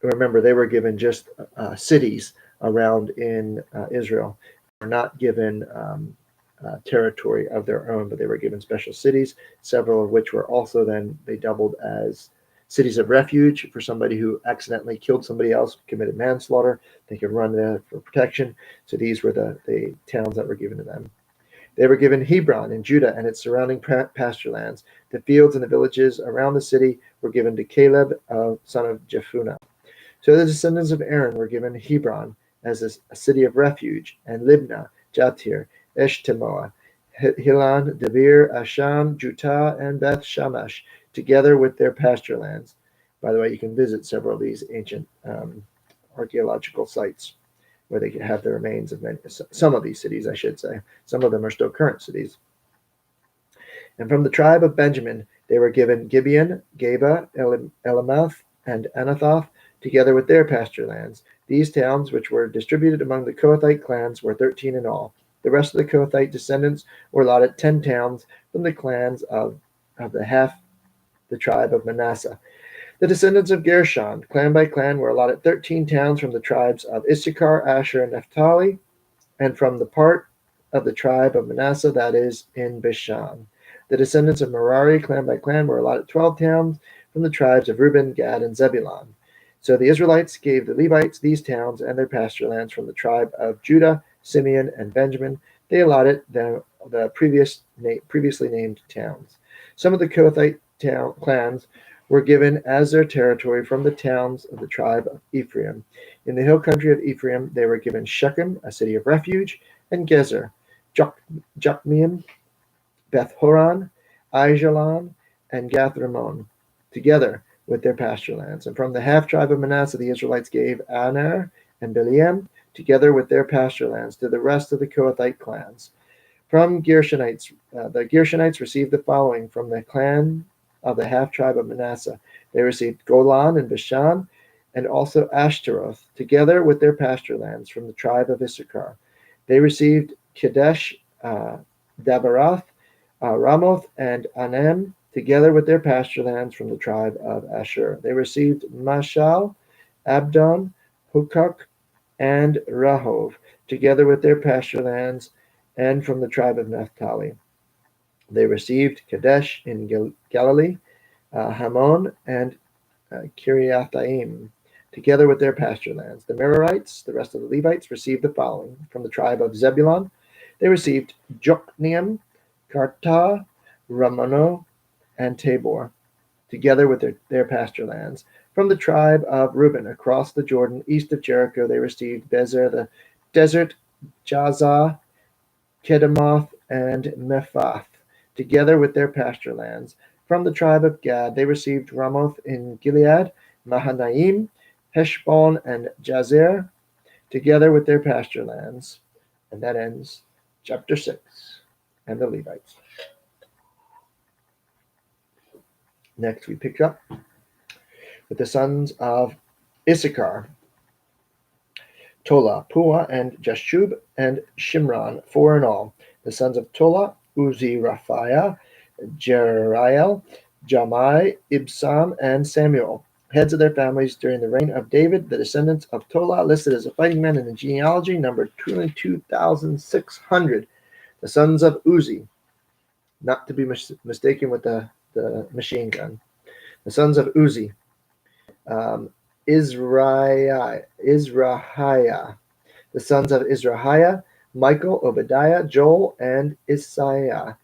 Remember, they were given just cities around in Israel. They were not given territory of their own, but they were given special cities, several of which were also then, they doubled as cities of refuge for somebody who accidentally killed somebody else, committed manslaughter. They could run there for protection. So these were the towns that were given to them. They were given Hebron in Judah and its surrounding pasture lands. The fields and the villages around the city were given to Caleb, son of Jephunneh. So the descendants of Aaron were given Hebron as a city of refuge, and Libnah, Jatir, Eshtemoa, Hilan, Debir, Ashan, Jutah, and Beth Shamash, together with their pasture lands. By the way, you can visit several of these ancient archaeological sites where they have the remains of some of these cities, I should say. Some of them are still current cities. And from the tribe of Benjamin, they were given Gibeon, Geba, Elamoth, and Anathoth, together with their pasture lands. These towns, which were distributed among the Kohathite clans, were 13 in all. The rest of the Kohathite descendants were allotted 10 towns from the clans of the tribe of Manasseh. The descendants of Gershon, clan by clan, were allotted 13 towns from the tribes of Issachar, Asher, and Naphtali, and from the part of the tribe of Manasseh that is in Bashan. The descendants of Merari, clan by clan, were allotted 12 towns from the tribes of Reuben, Gad, and Zebulun. So the Israelites gave the Levites these towns and their pasture lands from the tribe of Judah, Simeon, and Benjamin. They allotted them the previously named towns. Some of the Kohathite clans were given as their territory from the towns of the tribe of Ephraim. In the hill country of Ephraim, they were given Shechem, a city of refuge, and Gezer, Jokmeam, Beth-horon, Aijalon, and Gath-rimmon, together with their pasture lands. And from the half-tribe of Manasseh, the Israelites gave Aner and Bileam, together with their pasture lands, to the rest of the Kohathite clans. From Gershonites, the Gershonites received the following from the clan of the half-tribe of Manasseh. They received Golan and Bashan, and also Ashtaroth, together with their pasture lands from the tribe of Issachar. They received Kadesh, Dabarath, Ramoth, and Anem, together with their pasture lands from the tribe of Asher. They received Mashal, Abdon, Hukok, and Rahov, together with their pasture lands, and from the tribe of Naphtali. They received Kadesh in Galilee, Hamon, and Kiriathaim, together with their pasture lands. The Merarites, the rest of the Levites, received the following from the tribe of Zebulun. They received Jokneam, Karta, Ramono, and Tabor, together with their pasture lands. From the tribe of Reuben, across the Jordan, east of Jericho, they received Bezer, the desert, Jazah, Kedemoth, and Mephath, together with their pasture lands. From the tribe of Gad, they received Ramoth in Gilead, Mahanaim, Heshbon, and Jazer, together with their pasture lands. And that ends chapter 6 and the Levites. Next, we pick up with the sons of Issachar, Tola, Pua, and Jashub, and Shimron, 4 in all. The sons of Tola, Uzi, Raphiah, Jeriel, Jamai, Ibsam, and Samuel, heads of their families during the reign of David. The descendants of Tola, listed as a fighting man in the genealogy, numbered 22,600. The sons of Uzi, not to be mistaken with the machine gun. The sons of Uzi, Izrahiah. The sons of Izrahiah, Michael, Obadiah, Joel, and Isaiah.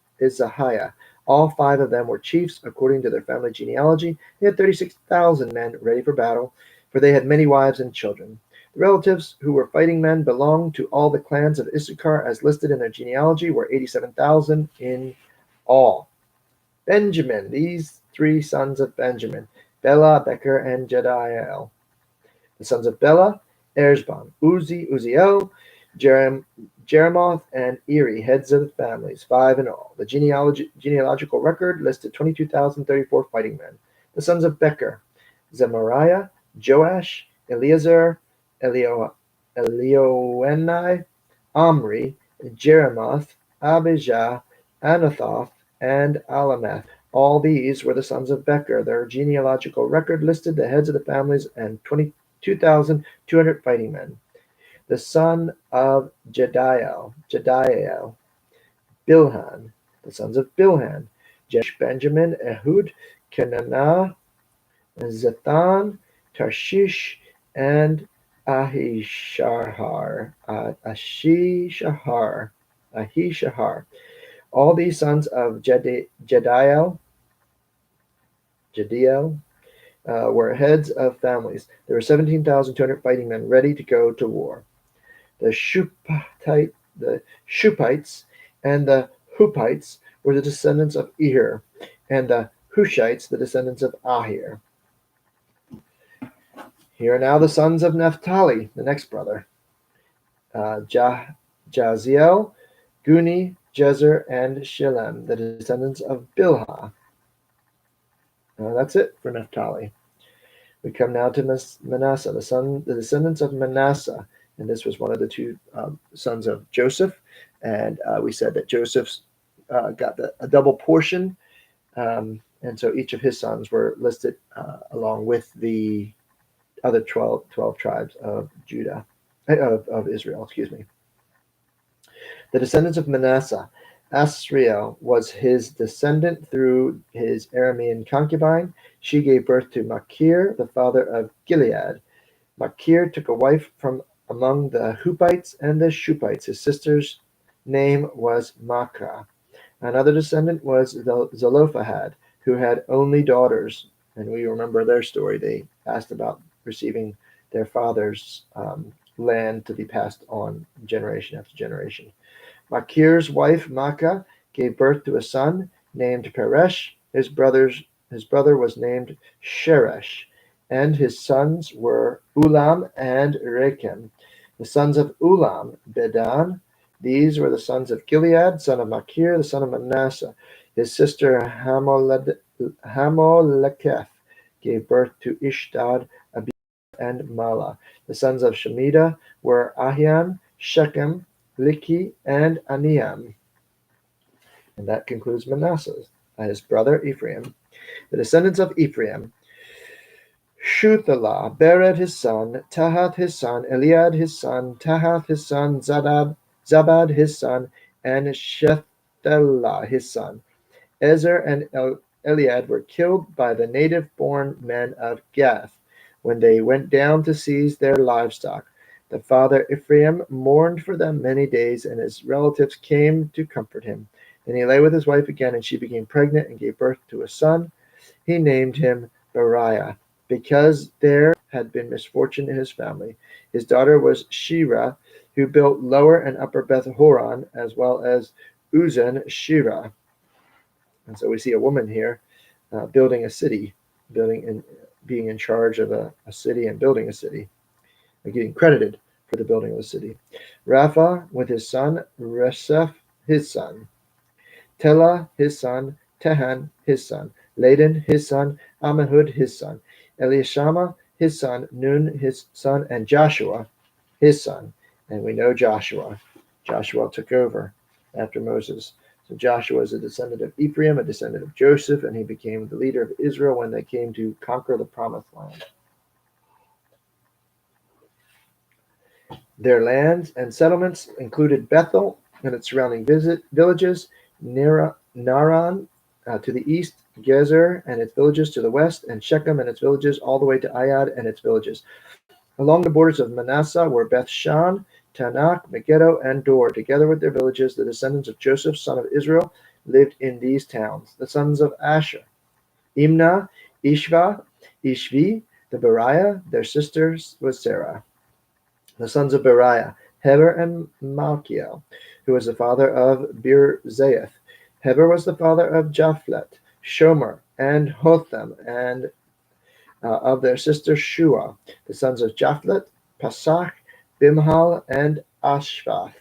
All 5 of them were chiefs according to their family genealogy. They had 36,000 men ready for battle, for they had many wives and children. The relatives who were fighting men belonged to all the clans of Issachar as listed in their genealogy were 87,000 in all. Benjamin, these 3 sons of Benjamin, Bela, Becher, and Jediel. The sons of Bela, Erzban, Uzi, Uziel, Jeremoth, and Eri, heads of the families, 5 in all. The genealogical record listed 22,034 fighting men. The sons of Becher, Zemariah, Joash, Eleazar, Elioenai, Omri, Jeremoth, Abijah, Anathoth, and Alameth. All these were the sons of Becher. Their genealogical record listed the heads of the families and 22,200 fighting men. The son of Jediel, Bilhan. The sons of Bilhan, Jesh, Benjamin, Ehud, Kenanah, Zethan, Tarshish, and Ahishahar. All these sons of Jediel were heads of families. There were 17,200 fighting men ready to go to war. The Shuppites and the Huppites were the descendants of Ehir, and the Hushites the descendants of Ahir. Here are now the sons of Naphtali, the next brother. Jaziel, Guni, Jezer, and Shilem, the descendants of Bilhah. That's it for Naphtali. We come now to Manasseh, the descendants of Manasseh, and this was one of the 2 sons of Joseph. And we said that Joseph's got a double portion, and so each of his sons were listed along with the other 12 tribes of Judah, of Israel. Excuse me. The descendants of Manasseh, Asriel was his descendant through his Aramean concubine. She gave birth to Machir, the father of Gilead. Machir took a wife from among the Huppites and the Shuppites. His sister's name was Maacah. Another descendant was Zelophehad, who had only daughters, and we remember their story. They asked about receiving their father's land to be passed on generation after generation. Machir's wife Maacah gave birth to a son named Peresh. His brother was named Sheresh, and his sons were Ulam and Rechem. The sons of Ulam, Bedan. These were the sons of Gilead, son of Machir, the son of Manasseh. His sister Hamoleketh gave birth to Ishtad, Abi, and Mala. The sons of Shemida were Ahian, Shechem, Likhi, and Aniam. And that concludes Manasseh, his brother Ephraim. The descendants of Ephraim: Shuthalah, Bered his son, Tahath his son, Eliad his son, Tahath his son, Zabad his son, and Shethelah his son. Ezer and Eliad were killed by the native-born men of Gath when they went down to seize their livestock. The father Ephraim mourned for them many days, and his relatives came to comfort him. Then he lay with his wife again, and she became pregnant and gave birth to a son. He named him Beriah, because there had been misfortune in his family. His daughter was Shira, who built Lower and Upper Beth Horon, as well as Uzan Shira. And so we see a woman here building a city, being in charge of a city and building a city, and getting credited for the building of the city. Rapha with his son, Reseph his son, Telah his son, Tehan his son, Laden his son, Ammihud his son, Eliashama his son, Nun his son, and Joshua his son. And we know Joshua. Joshua took over after Moses. So Joshua is a descendant of Ephraim, a descendant of Joseph, and he became the leader of Israel when they came to conquer the Promised Land. Their lands and settlements included Bethel and its surrounding villages, Naran to the east, Gezer and its villages to the west, and Shechem and its villages all the way to Ayad and its villages. Along the borders of Manasseh were Beth-shan, Tanakh, Megiddo, and Dor. Together with their villages, the descendants of Joseph, son of Israel, lived in these towns. The sons of Asher: Imnah, Ishvi, the Beriah. Their sister was Sarah. The sons of Beriah: Heber and Malchiel, who was the father of Birzaeth. Heber was the father of Japhlet, Shomer, and Hotham, and of their sister Shua. The sons of Japhlet: Pasach, Bimhal, and Ashvath.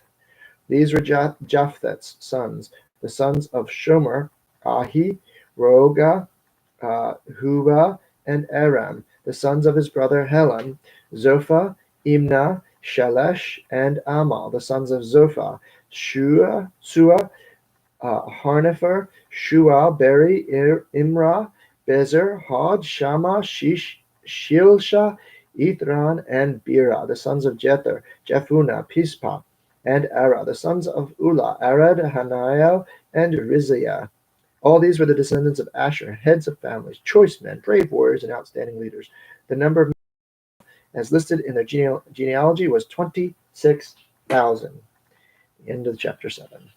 These were Japhet's sons. The sons of Shomer: Ahi, Roga, Huba, and Aram. The sons of his brother Helam: Zophah, Imnah, Shalesh, and Amal. The sons of Zophah: Sua, Harnefer, Shual, Beri, Imrah, Bezer, Hod, Shama, Shilsha, Ithran, and Bira. The sons of Jether: Jephunneh, Pispa, and Ara. The sons of Ulah: Arad, Haniel, and Riziah. All these were the descendants of Asher, heads of families, choice men, brave warriors, and outstanding leaders. The number of as listed in their genealogy was 26,000. End of chapter 7.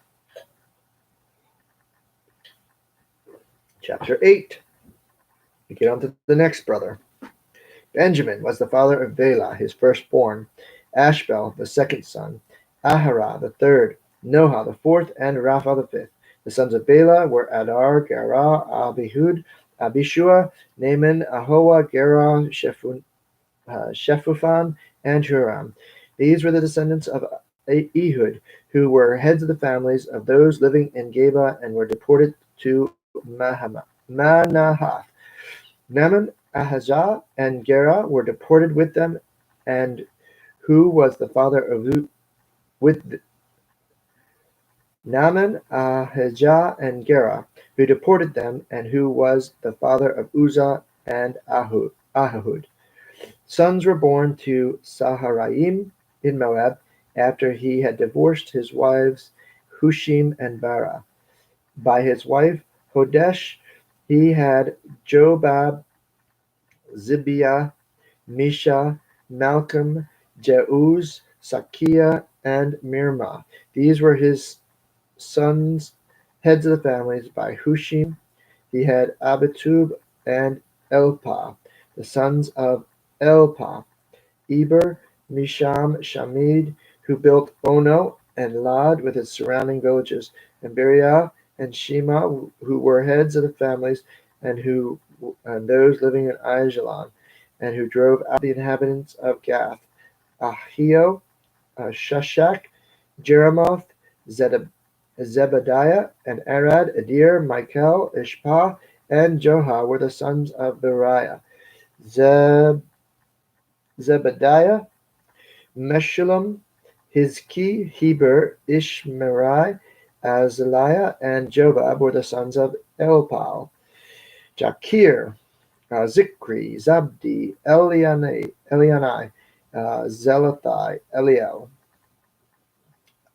Chapter 8. We get on to the next brother. Benjamin was the father of Bela, his firstborn, Ashbel, the second son, Ahara, the third, Noha, the fourth, and Rapha, the fifth. The sons of Bela were Adar, Gera, Abihud, Abishua, Naaman, Ahoa, Gera, Shephufan, and Huram. These were the descendants of Ehud, who were heads of the families of those living in Geba and were deported to Manahath. Naaman, Ahijah, and Gera were deported with them, and who was the father of Naaman, Ahijah, and Gera, who deported them, and who was the father of Uzzah and Ahihud. Sons were born to Saharaim in Moab after he had divorced his wives Hushim and Bara. By his wife Hodesh he had Jobab, Zibiah, Misha, Malcolm, Jeuz, Sakiah, and Mirma. These were his sons, heads of the families. By Hushim he had Abitub and Elpah. The sons of Elpah: Eber, Misham, Shamid, who built Ono and Lod with its surrounding villages, and Beriah and Shema, who were heads of the families, and those living in Aijalon, and who drove out the inhabitants of Gath: Ahio, Shashak, Jeremoth, Zebediah, and Arad, Adir, Michael, Ishpah, and Joha were the sons of Beriah: Zebediah, Meshullam, Hizki, Heber, Ishmerai, Azaliah, and Jobab were the sons of Elpal: Jakir, Zikri, Zabdi, Elianai, Zelathai, Eliel,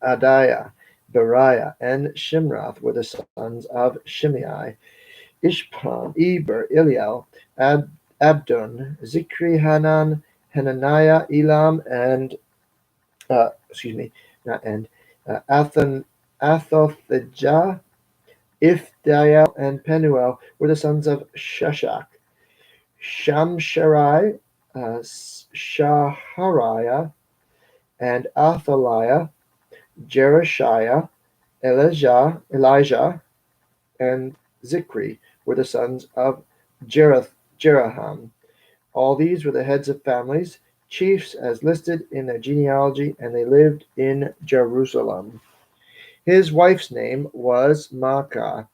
Adiah, Beriah, and Shimrath were the sons of Shimei: Ishpan, Eber, Eliel, Abdon, Zikri, Hanan, Hananiah, Elam, and not and, Athothijah, Ifdael, and Penuel were the sons of Shashak: Shamsharai, Shahariah, and Athaliah, Jerushiah, Elijah, and Zikri were the sons of Jeraham. All these were the heads of families, chiefs as listed in their genealogy, and they lived in Jerusalem. His wife's name was Maacah,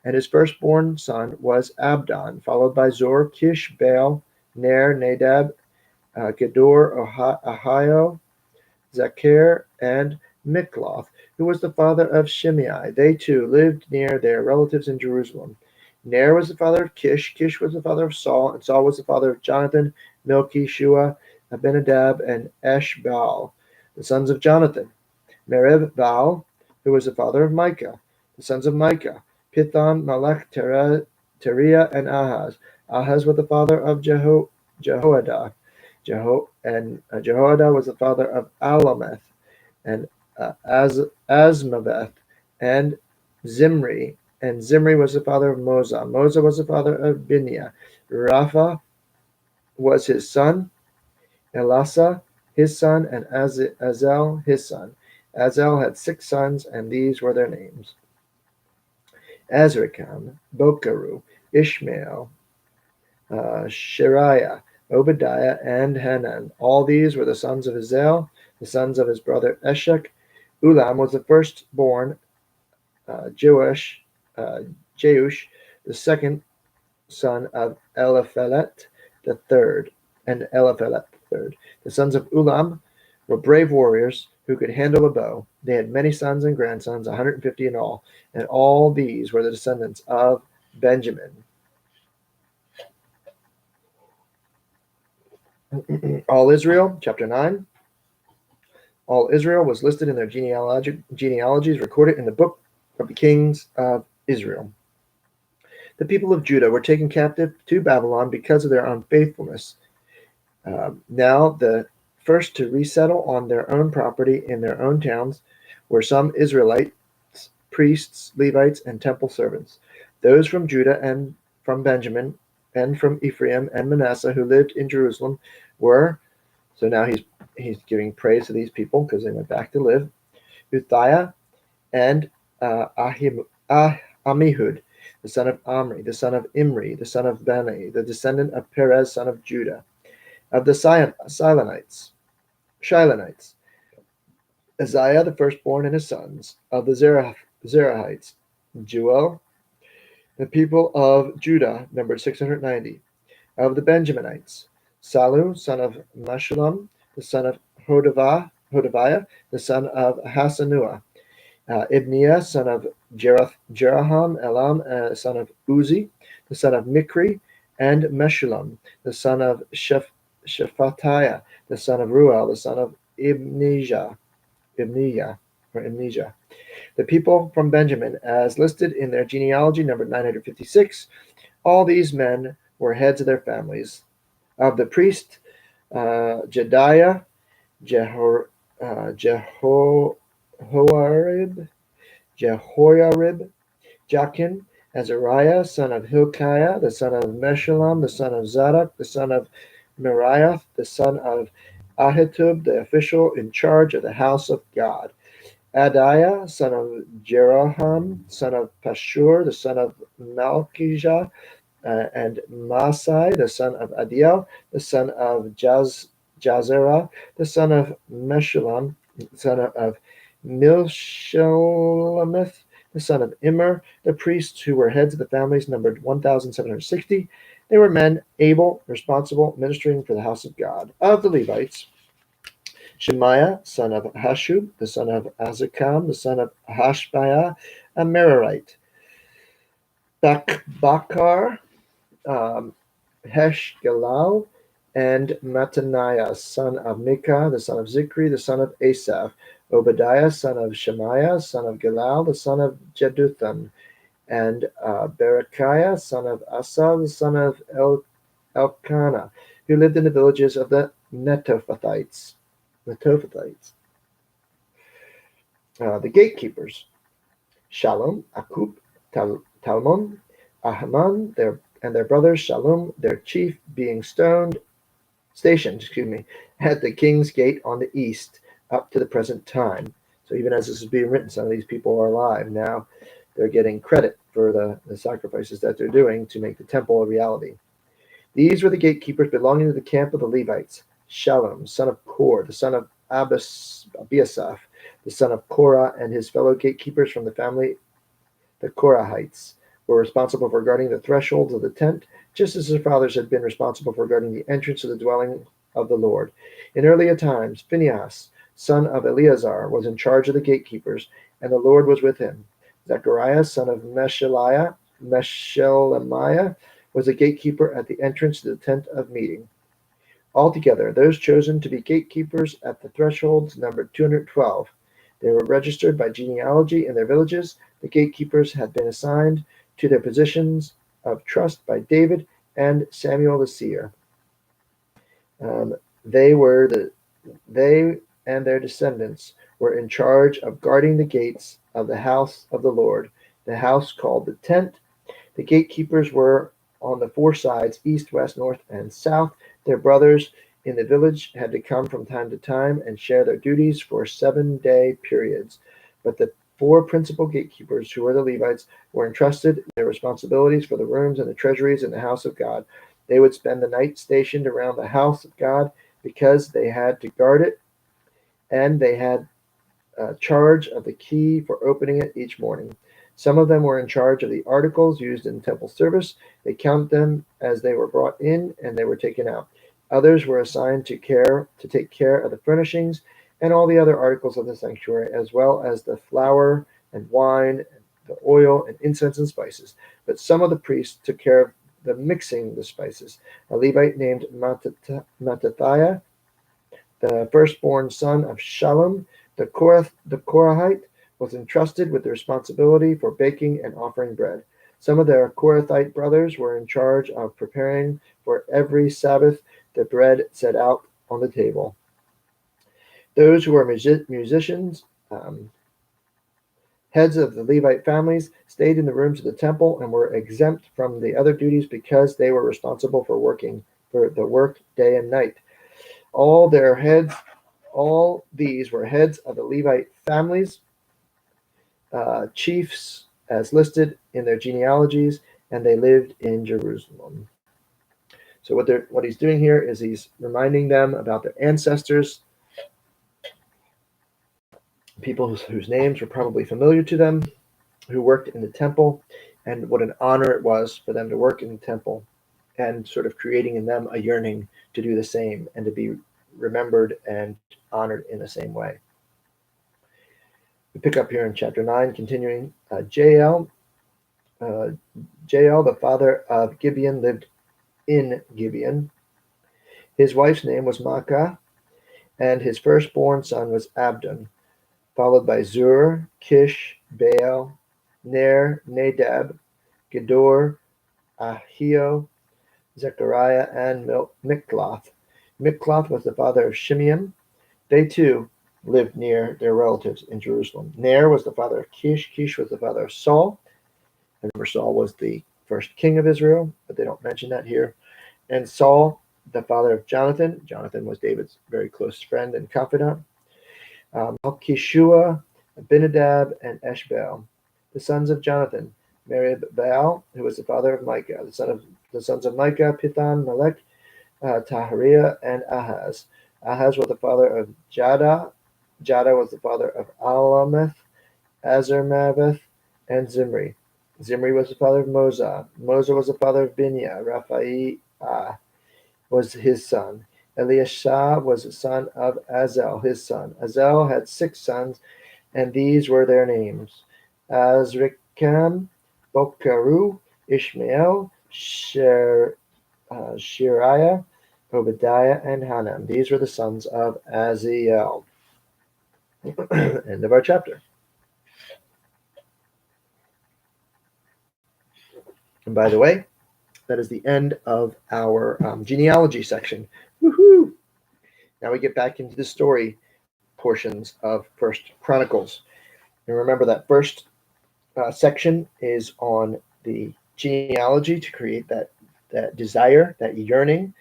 and his firstborn son was Abdon, followed by Zor, Kish, Baal, Ner, Nadab, Gedor, Ahio, Zachar, and Mikloth, who was the father of Shimei. They too lived near their relatives in Jerusalem. Ner was the father of Kish, Kish was the father of Saul, and Saul was the father of Jonathan, Milki, Shua, Abinadab, and Eshbaal, the sons of Jonathan. Merib-Baal, who was the father of Micah. The sons of Micah: Pithon, Malach, Teriah, and Ahaz. Ahaz was the father of Jehoiada. Jehoiada was the father of Alameth, and Asmaveth, and Zimri. And Zimri was the father of Moza. Moza was the father of Binia. Rapha was his son, Elasa his son, and Azel his son. Azel had 6 sons, and these were their names: Azrikam, Bokeru, Ishmael, Shariah, Obadiah, and Hanan. All these were the sons of Azel, the sons of his brother Eshek. Ulam was the firstborn, Jeush, the second son of Eliphelet the third, and Eliphelet the third. The sons of Ulam were brave warriors who could handle a bow. They had many sons and grandsons, 150 in all, and all these were the descendants of Benjamin. All Israel, chapter 9. All Israel was listed in their genealogies recorded in the book of the kings of Israel. The people of Judah were taken captive to Babylon because of their unfaithfulness. Now the first to resettle on their own property in their own towns were some Israelites, priests, Levites, and temple servants. Those from Judah and from Benjamin and from Ephraim and Manasseh who lived in Jerusalem were, so now he's giving praise to these people because they went back to live, Uthiah and Amihud, the son of Omri, the son of Imri, the son of Bani, the descendant of Perez, son of Judah. Of the Shilonites, Isaiah the firstborn and his sons. Of the Zerahites, Jeuel. The people of Judah numbered 690. Of the Benjaminites, Salu, son of Meshullam, the son of Hodaviah, the son of Hasanua. Ibniah, son of Jeraham, Elam, son of Uzi, the son of Mikri, and Meshullam, the son of Shephatiah, the son of Ruel, the son of Ibnijah. or amnesia. The people from Benjamin, as listed in their genealogy, numbered 956. All these men were heads of their families. Of the priest, Jediah, Jehoiarib, Jachin, Azariah, son of Hilkiah, the son of Meshullam, the son of Zadok, the son of Meraioth, the son of Ahitub, the official in charge of the house of God. Adiah, son of Jeroham, son of Pashur, the son of Malchijah, and Masai, the son of Adiel, the son of Jazerah, the son of Meshullam, the son of Milshelemith, the son of Immer. The priests who were heads of the families numbered 1,760. They were men able, responsible, ministering for the house of God. Of the Levites, Shemaiah, son of Hashub, the son of Azikam, the son of Hashbiah, a Merarite. Bakar, Heshgalal, and Mattaniah, son of Micah, the son of Zikri, the son of Asaph, Obadiah, son of Shemaiah, son of Galal, the son of Jeduthun, and Berechiah, son of Asa, the son of Elkanah, who lived in the villages of the Netophathites. The gatekeepers, Shalom, Akub, Talmon, Ahaman, and their brothers Shalom, their chief, being stationed, at the king's gate on the east, up to the present time. So even as this is being written, some of these people are alive now. They're getting credit for the sacrifices that they're doing to make the temple a reality. These were the gatekeepers belonging to the camp of the Levites: Shalom, son of Kor, the son of Abiasaph, the son of Korah, and his fellow gatekeepers from the family, the Korahites, were responsible for guarding the thresholds of the tent, just as their fathers had been responsible for guarding the entrance of the dwelling of the Lord. In earlier times, Phinehas, son of Eleazar, was in charge of the gatekeepers, and the Lord was with him. Zechariah, son of Meshelemiah, was a gatekeeper at the entrance to the tent of meeting. Altogether, those chosen to be gatekeepers at the thresholds numbered 212. They were registered by genealogy in their villages. The gatekeepers had been assigned to their positions of trust by David and Samuel the seer. They and their descendants were in charge of guarding the gates of the house of the Lord, the house called the tent. The gatekeepers were on the four sides, east, west, north, and south. Their brothers in the village had to come from time to time and share their duties for 7-day periods. But the four principal gatekeepers, who were the Levites, were entrusted in their responsibilities for the rooms and the treasuries in the house of God. They would spend the night stationed around the house of God because they had to guard it, and they had charge of the key for opening it each morning. Some of them were in charge of the articles used in temple service. They counted them as they were brought in and they were taken out. Others were assigned to take care of the furnishings and all the other articles of the sanctuary, as well as the flour and wine, and the oil and incense and spices. But some of the priests took care of the mixing the spices. A Levite named Mattathiah, the firstborn son of Shallum, the Korahite, was entrusted with the responsibility for baking and offering bread. Some of their Korathite brothers were in charge of preparing for every Sabbath the bread set out on the table. Those who were musicians, heads of the Levite families, stayed in the rooms of the temple and were exempt from the other duties because they were responsible for the work day and night. All these were heads of the Levite families, chiefs as listed in their genealogies, and they lived in Jerusalem. So what he's doing here is he's reminding them about their ancestors, people whose names were probably familiar to them, who worked in the temple, and what an honor it was for them to work in the temple, and sort of creating in them a yearning to do the same and to be remembered and honored in the same way. We pick up here in chapter 9, continuing. Jael, the father of Gibeon, lived in Gibeon. His wife's name was Maacah, and his firstborn son was Abdon. followed by Zur, Kish, Baal, Ner, Nadab, Gedor, Ahio, Zechariah, and Mikloth. Mikloth was the father of Shimeon. They too lived near their relatives in Jerusalem. Ner was the father of Kish. Kish was the father of Saul. Remember, Saul was the first king of Israel, but they don't mention that here. And Saul, the father of Jonathan. Jonathan was David's very close friend and confidant. Malchishua, Abinadab, and Eshbaal. The sons of Jonathan: Merib-Baal, who was the father of Micah. The sons of Micah: Pithan, Melech, Tahariah, and Ahaz. Ahaz was the father of Jada. Jada was the father of Alameth, Azarmaveth, and Zimri. Zimri was the father of Moza. Moza was the father of Binyah. Raphael was his son. Eliashah was the son of Azel, his son. Azel had 6 sons, and these were their names: Azrikam, Bokaru, Ishmael, Shiriah, Obadiah, and Hanan. These were the sons of Aziel. End of our chapter. And by the way, that is the end of our genealogy section. Woohoo! Now we get back into the story portions of First Chronicles. And remember that first section is on the genealogy to create that desire, that yearning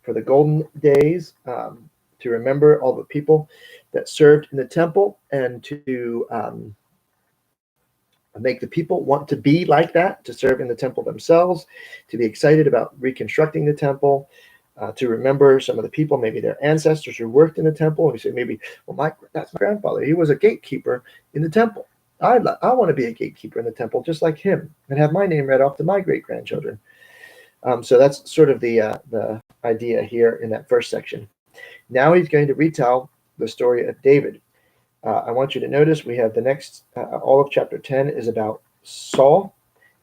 for the golden days, to remember all the people that served in the temple, and to make the people want to be like that, to serve in the temple themselves, to be excited about reconstructing the temple, to remember some of the people, maybe their ancestors who worked in the temple. And we say, maybe, well, that's my grandfather. He was a gatekeeper in the temple. I want to be a gatekeeper in the temple just like him, and have my name read off to my great-grandchildren. So that's sort of the idea here in that first section. Now he's going to retell the story of David. I want you to notice we have the next, all of chapter 10 is about Saul,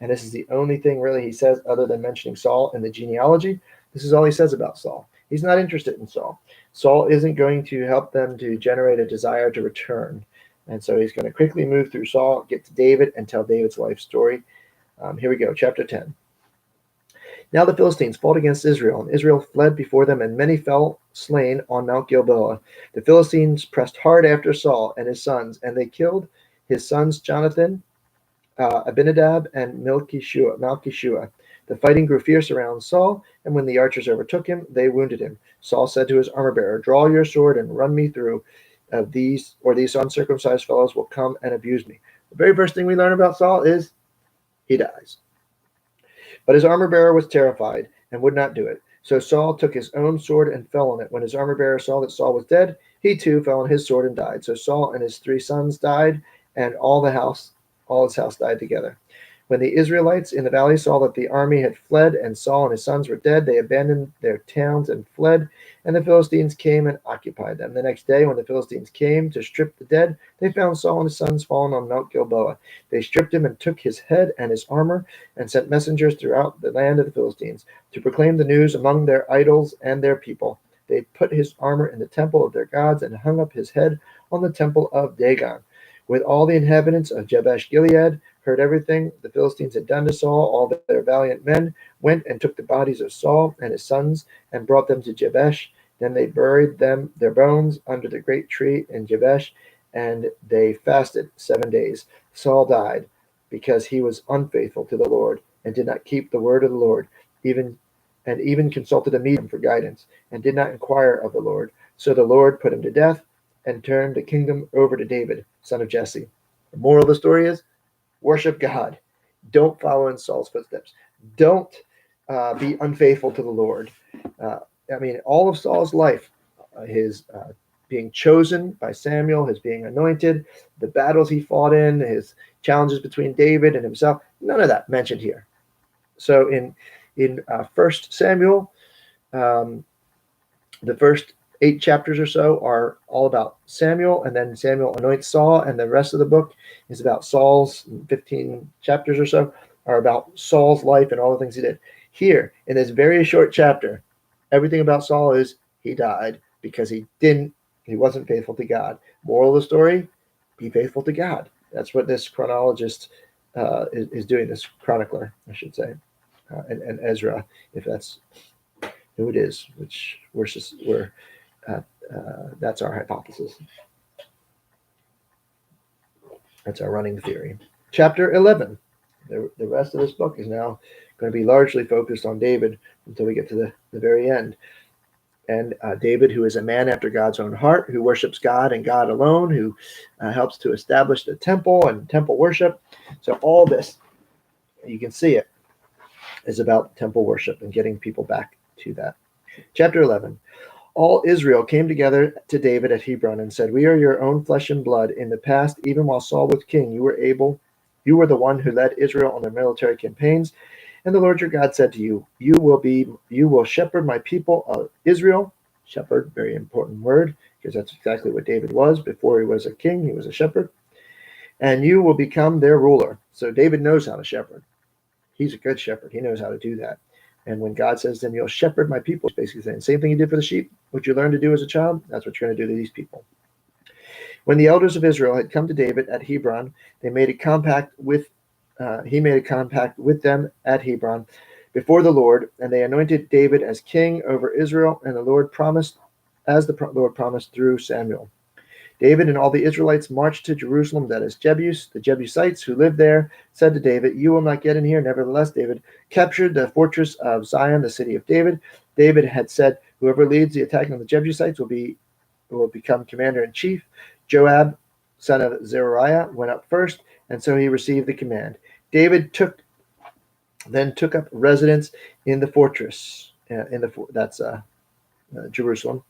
and this is the only thing really he says other than mentioning Saul in the genealogy. This is all he says about Saul. He's not interested in Saul. Saul isn't going to help them to generate a desire to return. And so he's going to quickly move through Saul, get to David, and tell David's life story. Here we go, chapter 10. Now the Philistines fought against Israel, and Israel fled before them, and many fell slain on Mount Gilboa. The Philistines pressed hard after Saul and his sons, and they killed his sons Jonathan, Abinadab, and Malchishua. The fighting grew fierce around Saul, and when the archers overtook him, they wounded him. Saul said to his armor-bearer, "Draw your sword and run me through. These uncircumcised fellows will come and abuse me." The very first thing we learn about Saul is he dies. But his armor-bearer was terrified and would not do it. So Saul took his own sword and fell on it. When his armor-bearer saw that Saul was dead, he too fell on his sword and died. So Saul and his 3 sons died, and all his house died together. When the Israelites in the valley saw that the army had fled, and Saul and his sons were dead, they abandoned their towns and fled, and the Philistines came and occupied them. The next day, when the Philistines came to strip the dead, they found Saul and his sons fallen on Mount Gilboa. They stripped him and took his head and his armor, and sent messengers throughout the land of the Philistines to proclaim the news among their idols and their people. They put his armor in the temple of their gods, and hung up his head on the temple of Dagon. With all the inhabitants of Jabesh Gilead heard everything the Philistines had done to Saul, all their valiant men went and took the bodies of Saul and his sons and brought them to Jabesh. Then they buried their bones under the great tree in Jabesh, and they fasted 7 days. Saul died because he was unfaithful to the Lord and did not keep the word of the Lord, even consulted a medium for guidance, and did not inquire of the Lord. So the Lord put him to death and turned the kingdom over to David, son of Jesse. The moral of the story is, worship God. Don't follow in Saul's footsteps. Don't be unfaithful to the Lord. All of Saul's life, his being chosen by Samuel, his being anointed, the battles he fought in, his challenges between David and himself, none of that mentioned here. So in 1 Samuel, the first 8 chapters or so are all about Samuel, and then Samuel anoints Saul, and the rest of the book is about Saul's 15 chapters or so are about Saul's life and all the things he did. Here, in this very short chapter, everything about Saul is he died because he wasn't faithful to God. Moral of the story, Be faithful to God. That's what this chronologist is doing, this chronicler, I should say, and Ezra, if that's who it is, which uh, that's our hypothesis. That's our running theory. Chapter 11. The rest of this book is now going to be largely focused on David until we get to the very end. And David, who is a man after God's own heart, who worships God and God alone, who helps to establish the temple and temple worship. So all this, you can see it, is about temple worship and getting people back to that. Chapter 11. All Israel came together to David at Hebron and said, "We are your own flesh and blood. In the past, even while Saul was king, you were the one who led Israel on their military campaigns. And the Lord your God said to you, you will shepherd my people of Israel." Shepherd, very important word, because that's exactly what David was. Before he was a king, he was a shepherd. "And you will become their ruler." So David knows how to shepherd. He's a good shepherd. He knows how to do that. And when God says to him, "You'll shepherd my people," he's basically saying, same thing you did for the sheep, what you learned to do as a child, that's what you're going to do to these people. When the elders of Israel had come to David at Hebron, he made a compact with them at Hebron before the Lord, and they anointed David as king over Israel, and the Lord promised through Samuel. David and all the Israelites marched to Jerusalem, that is Jebus. The Jebusites who lived there said to David, "You will not get in here." Nevertheless, David captured the fortress of Zion, the city of David. David had said, "Whoever leads the attack on the Jebusites will become commander-in-chief." Joab, son of Zeruiah, went up first, and so he received the command. David then took up residence in the fortress, that's Jerusalem.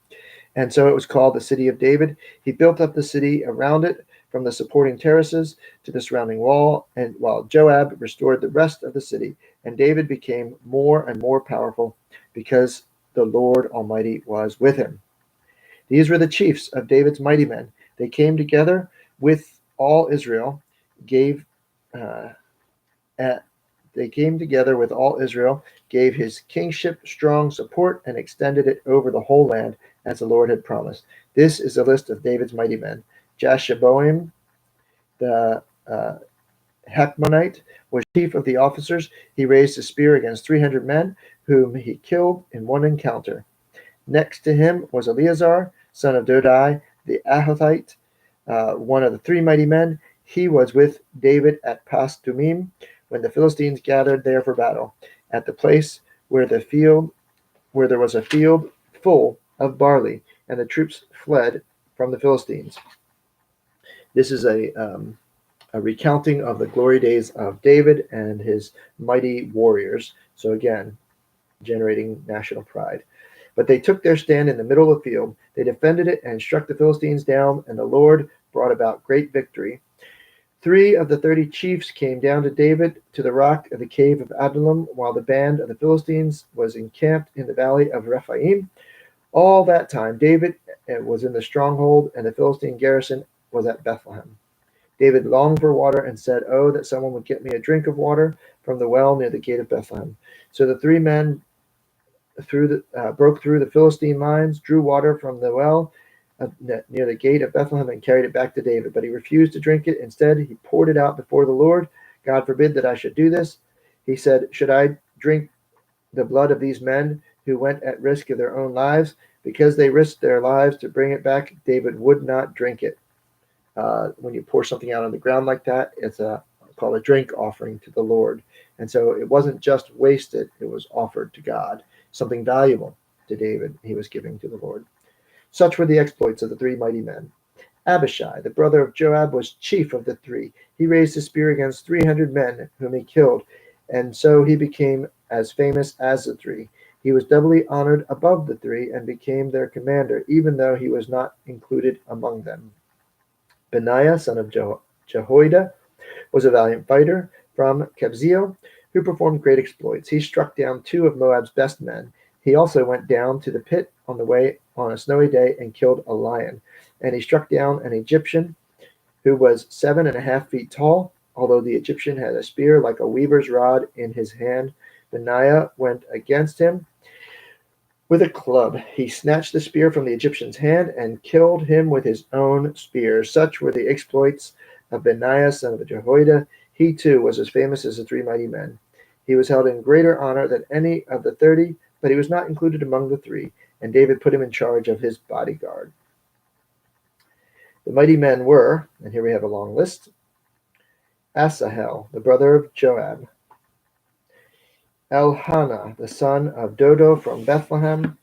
And so it was called the City of David. He built up the city around it, from the supporting terraces to the surrounding wall, and while Joab restored the rest of the city. And David became more and more powerful because the Lord Almighty was with him. These were the chiefs of David's mighty men. They came together with all Israel, gave his kingship strong support, and extended it over the whole land, as the Lord had promised. This is a list of David's mighty men. Jashobeam, the Hachmonite, was chief of the officers. He raised a spear against 300 men, whom he killed in one encounter. Next to him was Eleazar, son of Dodai, the Ahothite, one of the three mighty men. He was with David at Pasdumim when the Philistines gathered there for battle, at the place where there was a field full of barley, and the troops fled from the Philistines. This is a recounting of the glory days of David and his mighty warriors. So again, generating national pride. But they took their stand in the middle of the field. They defended it and struck the Philistines down, and the Lord brought about great victory. 3 of the 30 chiefs came down to David to the rock of the cave of Adullam, while the band of the Philistines was encamped in the valley of Rephaim. All that time David was in the stronghold, and the Philistine garrison was at Bethlehem. David longed for water and said, "Oh, that someone would get me a drink of water from the well near the gate of Bethlehem." So the 3 men broke through the Philistine lines, drew water from the well near the gate of Bethlehem, and carried it back to David. But he refused to drink it. Instead, he poured it out before the Lord. "God forbid that I should do this," he said. "Should I drink the blood of these men who went at risk of their own lives?" Because they risked their lives to bring it back, David would not drink it. When you pour something out on the ground like that, it's called a drink offering to the Lord. And so it wasn't just wasted, it was offered to God. Something valuable to David he was giving to the Lord. Such were the exploits of the 3 mighty men. Abishai, the brother of Joab, was chief of the 3. He raised a spear against 300 men, whom he killed, and so he became as famous as the 3. He was doubly honored above the 3 and became their commander, even though he was not included among them. Benaiah, son of Jehoiada, was a valiant fighter from Kabzeel, who performed great exploits. He struck down 2 of Moab's best men. He also went down to the pit on the way on a snowy day and killed a lion. And he struck down an Egyptian who was 7.5 feet tall. Although the Egyptian had a spear like a weaver's rod in his hand, Benaiah went against him With a club, he snatched the spear from the Egyptian's hand and killed him with his own spear. Such were the exploits of Benaiah, son of Jehoiada. He too was as famous as the three mighty men. He was held in greater honor than any of the 30, but he was not included among the three, and David put him in charge of his bodyguard. The mighty men were, and here we have a long list: Asahel, the brother of Joab; Elkanah, the son of Dodo from Bethlehem;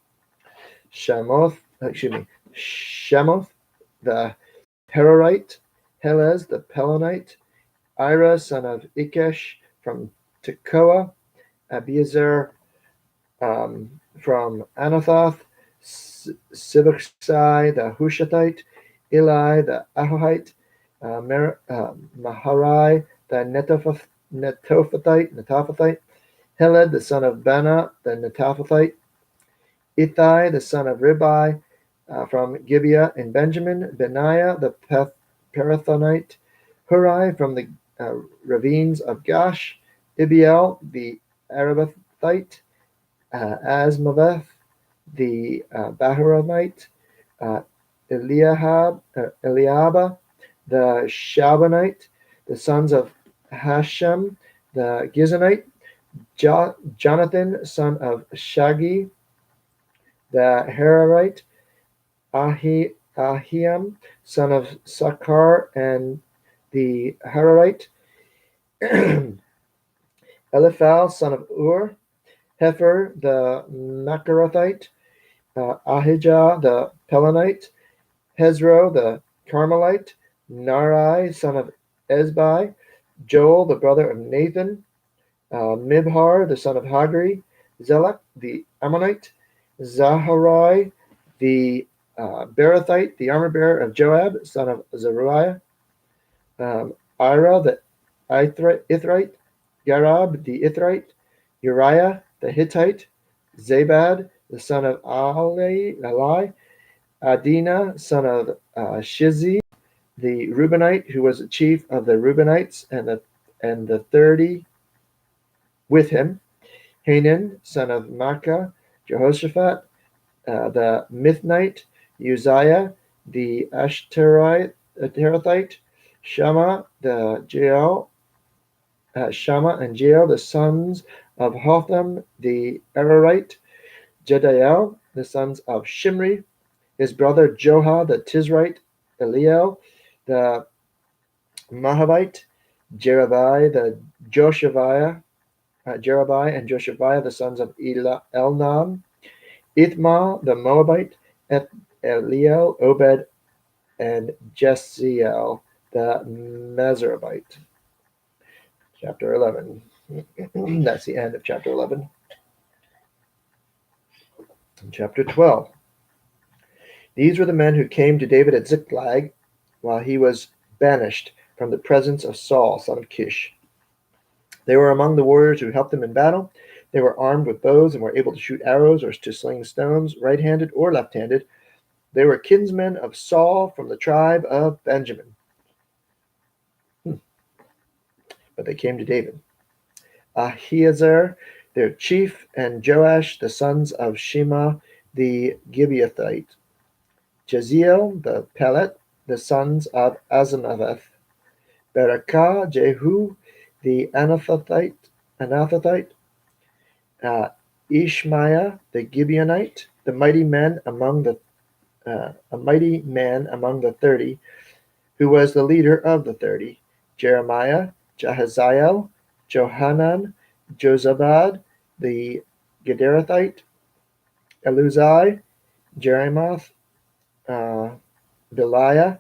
Shamoth, the Herorite; Helez, the Pelonite; Ira, son of Ikesh from Tekoa; Abiezer from Anathoth; Sibbachai, the Hushathite; Eli, the Ahohite; Maharai, the Netophathite; Heled, the son of Bana, the Netophathite; Ittai, the son of Ribai, from Gibeah in Benjamin; Benaiah, the Pirathonite; Hurai, from the ravines of Gash; Ibiel, the Arabathite; Asmaveth, the Bahuramite; Eliaba, the Shabonite; the sons of Hashem, the Gizonite; Jonathan, son of Shagi, the Hararite; Ahiam, son of Sakar, and the Hararite; Eliphal, son of Ur; Hefer, the Macharathite; Ahijah, the Pelonite; Hezro, the Carmelite; Nari, son of Ezbai; Joel, the brother of Nathan; Mibhar, the son of Hagri; Zelek, the Ammonite; Zaharai, the Berathite, the armor-bearer of Joab, son of Zeruiah; Ira, the Ithrite; Yarab, the Ithrite; Uriah, the Hittite; Zabad, the son of Ali; Adina, son of Shizi, the Reubenite, who was the chief of the Reubenites, and the 30 with him; Hanan, son of Makkah; Jehoshaphat, the Mithnite; Uzziah, the Ashterathite; Shama, Shama and Jeel, the sons of Hotham, the Ararite; Jediel, the sons of Shimri; his brother Joha, the Tizrite; Eliel, the Mahavite; Jerubai, the Joshaviah, Jerubai and Joshaviah, the sons of Elnam; Ithma, the Moabite; Eliel, Obed, and Jesiel, the Mezrabite. Chapter 11. That's the end of chapter 11. Chapter 12. These were the men who came to David at Ziklag while he was banished from the presence of Saul, son of Kish. They were among the warriors who helped him in battle. They were armed with bows and were able to shoot arrows or to sling stones, right-handed or left-handed. They were kinsmen of Saul from the tribe of Benjamin. But they came to David. Ahiezer, their chief, and Joash, the sons of Shema, the Gibeathite; Jeziel, the Pelet, the sons of Azamaveth; Berakah, Jehu, the Anathothite; Ishmaiah, the Gibeonite; a mighty man among the 30, who was the leader of the 30; Jeremiah, Jahaziel, Johanan, Jozabad, the Gederathite; Eluzai, Jeremoth, Beliah,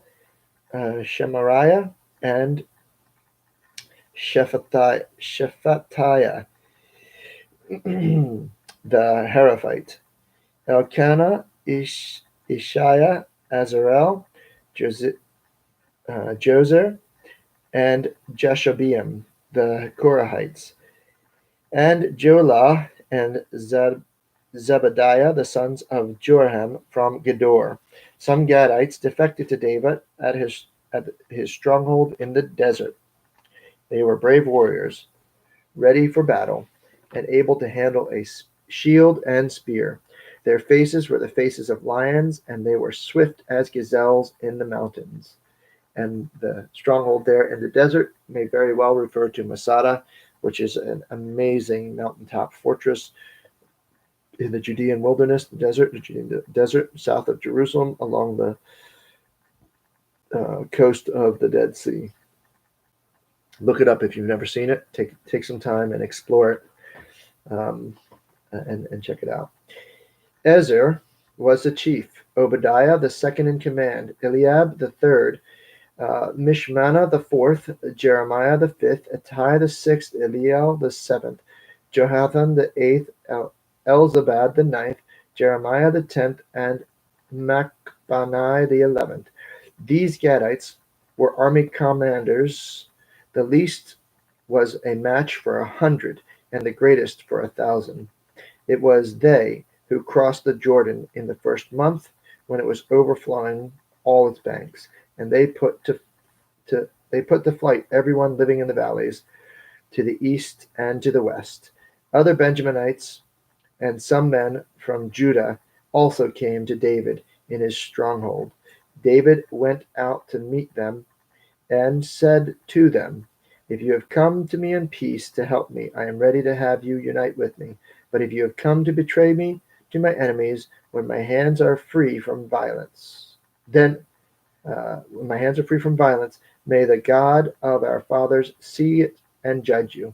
Shemariah, and Shephatiah, the Heraphite; Elkanah, Ishiah, Azarel, Jozer, and Jashobeam, the Korahites; and Jolah and Zebediah, the sons of Jorham from Gedor. Some Gadites defected to David at his stronghold in the desert. They were brave warriors, ready for battle, and able to handle a shield and spear. Their faces were the faces of lions, and they were swift as gazelles in the mountains. And the stronghold there in the desert may very well refer to Masada, which is an amazing mountaintop fortress in the Judean wilderness, the desert south of Jerusalem, along the coast of the Dead Sea. Look it up if you've never seen it. Take some time and explore it, and check it out. Ezer was the chief, Obadiah the second in command, Eliab the third, Mishmana the fourth, Jeremiah the fifth, Attai the sixth, Eliel the seventh, Johathan the eighth, Elzabad the ninth, Jeremiah the 10th, and Machbani the 11th. These Gadites were army commanders. The least was a match for 100, and the greatest for 1,000. It was they who crossed the Jordan in the first month, when it was overflowing all its banks, and they put to flight everyone living in the valleys, to the east and to the west. Other Benjaminites and some men from Judah also came to David in his stronghold. David went out to meet them and said to them, "If you have come to me in peace to help me, I am ready to have you unite with me. But if you have come to betray me to my enemies, when my hands are free from violence, when my hands are free from violence, may the God of our fathers see it and judge you."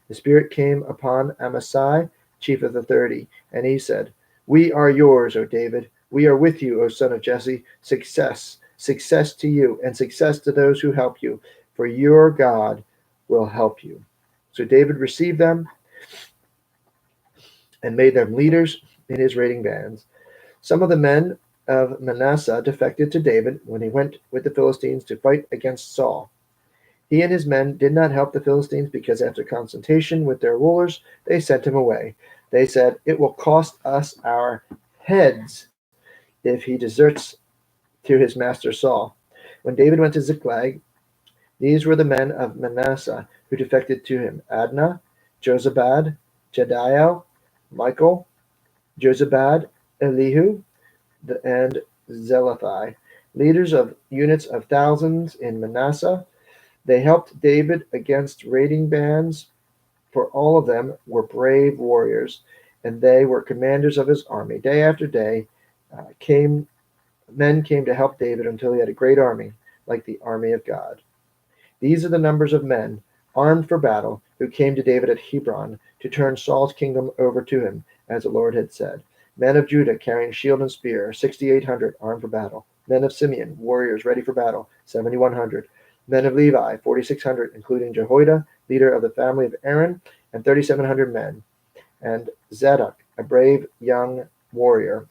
The Spirit came upon Amasai, chief of the 30, and he said, "We are yours, O David. We are with you, O son of Jesse. Success, success to you, and success to those who help you, for your God will help you." So David received them and made them leaders in his raiding bands. Some of the men of Manasseh defected to David when he went with the Philistines to fight against Saul. He and his men did not help the Philistines because after consultation with their rulers, they sent him away. They said, "It will cost us our heads if he deserts to his master Saul." When David went to Ziklag, these were the men of Manasseh who defected to him: Adnah, Jozabad, Jediel, Michael, Jozabad, Elihu, and Zelathai, leaders of units of thousands in Manasseh. They helped David against raiding bands, for all of them were brave warriors, and they were commanders of his army. Day after day men came to help David until he had a great army, like the army of God. These are the numbers of men armed for battle who came to David at Hebron to turn Saul's kingdom over to him, as the Lord had said. Men of Judah carrying shield and spear, 6,800 armed for battle. Men of Simeon, warriors ready for battle, 7,100. Men of Levi, 4,600, including Jehoiada, leader of the family of Aaron, and 3,700 men. And Zadok, a brave young warrior,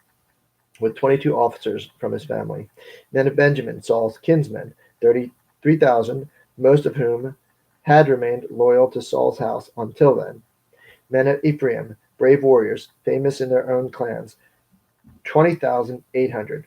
with 22 officers from his family. Men of Benjamin, Saul's kinsmen, 33,000, most of whom had remained loyal to Saul's house until then. Men of Ephraim, brave warriors, famous in their own clans, 20,800.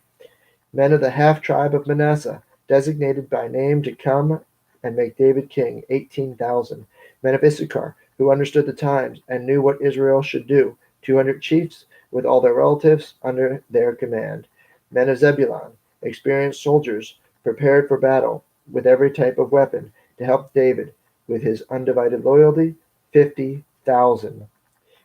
Men of the half-tribe of Manasseh, designated by name to come and make David king, 18,000. Men of Issachar, who understood the times and knew what Israel should do, 200 chiefs with all their relatives under their command. Men of Zebulun, experienced soldiers, prepared for battle with every type of weapon to help David with his undivided loyalty, 50,000.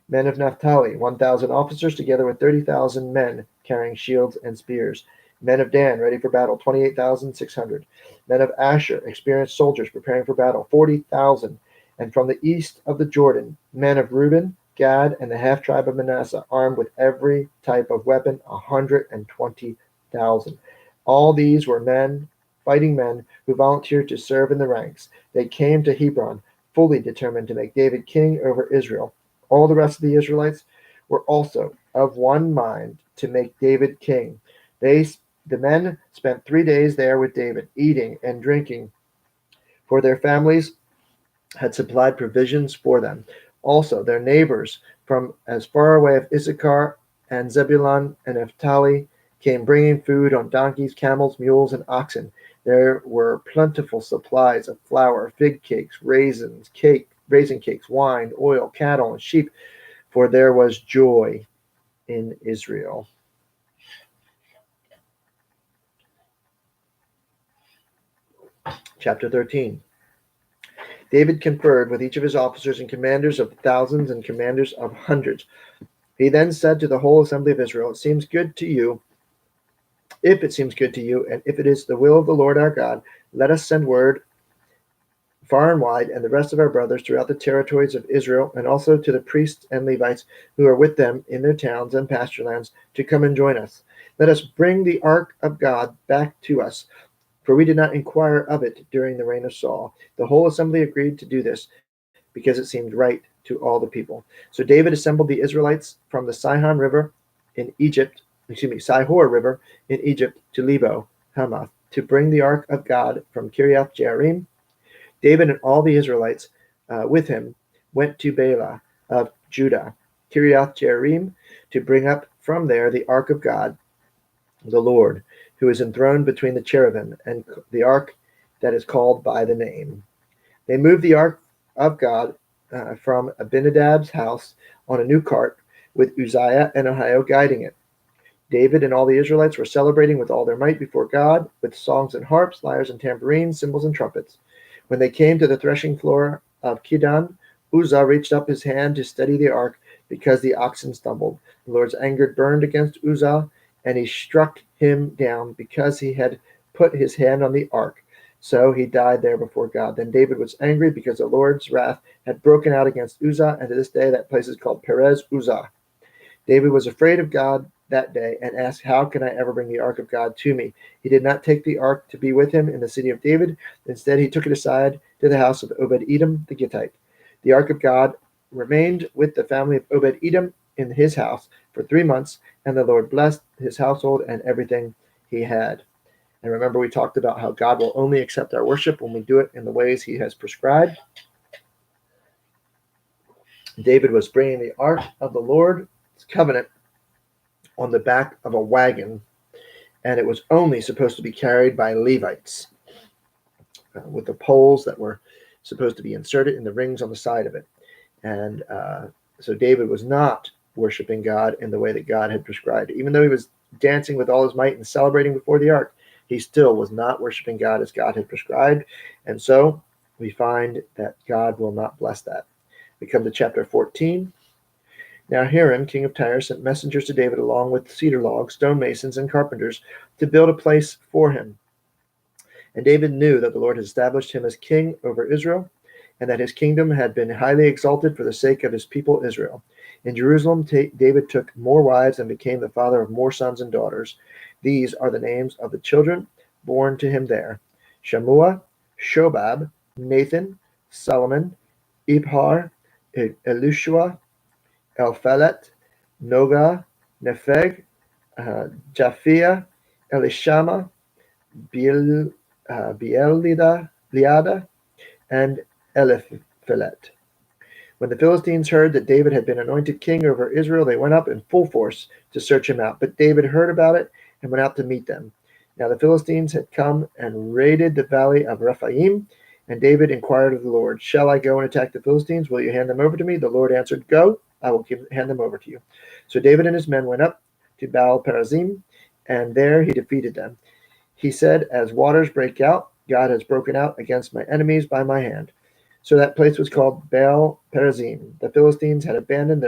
Men of Naphtali, 1,000 officers, together with 30,000 men carrying shields and spears. Men of Dan, ready for battle, 28,600. Men of Asher, experienced soldiers preparing for battle, 40,000. And from the east of the Jordan, men of Reuben, Gad, and the half-tribe of Manasseh, armed with every type of weapon, 120,000. All these were fighting men who volunteered to serve in the ranks. They came to Hebron, fully determined to make David king over Israel. All the rest of the Israelites were also of one mind to make David king. The men spent 3 days there with David, eating and drinking, for their families had supplied provisions for them. Also, their neighbors from as far away as Issachar and Zebulun and Naphtali came bringing food on donkeys, camels, mules, and oxen. There were plentiful supplies of flour, fig cakes, raisin cakes, wine, oil, cattle, and sheep, for there was joy in Israel. Chapter 13. David conferred with each of his officers and commanders of thousands and commanders of hundreds. He then said to the whole assembly of Israel, If it seems good to you, and if it is the will of the Lord our God, let us send word far and wide, and the rest of our brothers throughout the territories of Israel, and also to the priests and Levites who are with them in their towns and pasture lands, to come and join us. Let us bring the ark of God back to us, for we did not inquire of it during the reign of Saul. The whole assembly agreed to do this, because it seemed right to all the people. So David assembled the Israelites from the Sihor River in Egypt to Lebo Hamath, to bring the ark of God from Kiriath Jearim. David and all the Israelites with him went to Baalah of Judah, Kiriath Jearim, to bring up from there the ark of God, the Lord, who is enthroned between the cherubim, and the ark that is called by the name. They moved the ark of God from Abinadab's house on a new cart, with Uzziah and Ahio guiding it. David and all the Israelites were celebrating with all their might before God, with songs and harps, lyres and tambourines, cymbals and trumpets. When they came to the threshing floor of Kidon, Uzzah reached up his hand to steady the ark, because the oxen stumbled. The Lord's anger burned against Uzzah, and he struck him down, because he had put his hand on the ark. So he died there before God. Then David was angry, because the Lord's wrath had broken out against Uzzah, and to this day that place is called Perez Uzzah. David was afraid of God that day, and asked, How can I ever bring the ark of God to me? He did not take the ark to be with him in the city of David. Instead, he took it aside to the house of Obed-Edom the Gittite. The ark of God remained with the family of Obed-Edom in his house for 3 months, and the Lord blessed his household and everything he had. And remember, we talked about how God will only accept our worship when we do it in the ways he has prescribed. David was bringing the ark of the Lord's covenant on the back of a wagon, and it was only supposed to be carried by Levites with the poles that were supposed to be inserted in the rings on the side of it. And so David was not worshiping God in the way that God had prescribed. Even though he was dancing with all his might and celebrating before the ark, he still was not worshiping God as God had prescribed. And so we find that God will not bless that. We come to chapter 14. Now Hiram, king of Tyre, sent messengers to David along with cedar logs, stonemasons, and carpenters to build a place for him. And David knew that the Lord had established him as king over Israel, and that his kingdom had been highly exalted for the sake of his people Israel. In Jerusalem, David took more wives and became the father of more sons and daughters. These are the names of the children born to him there: Shammua, Shobab, Nathan, Solomon, Ibhar, Elishua, Elphalet, Noga, Nepheg, Japhia, Elishama, Liada, and Eliphelet. When the Philistines heard that David had been anointed king over Israel, they went up in full force to search him out. But David heard about it and went out to meet them. Now the Philistines had come and raided the valley of Rephaim, and David inquired of the Lord, Shall I go and attack the Philistines? Will you hand them over to me? The Lord answered, Go, I will hand them over to you. So David and his men went up to Baal-perazim, and there he defeated them. He said, As waters break out, God has broken out against my enemies by my hand. So that place was called Baal-perazim. The Philistines had abandoned their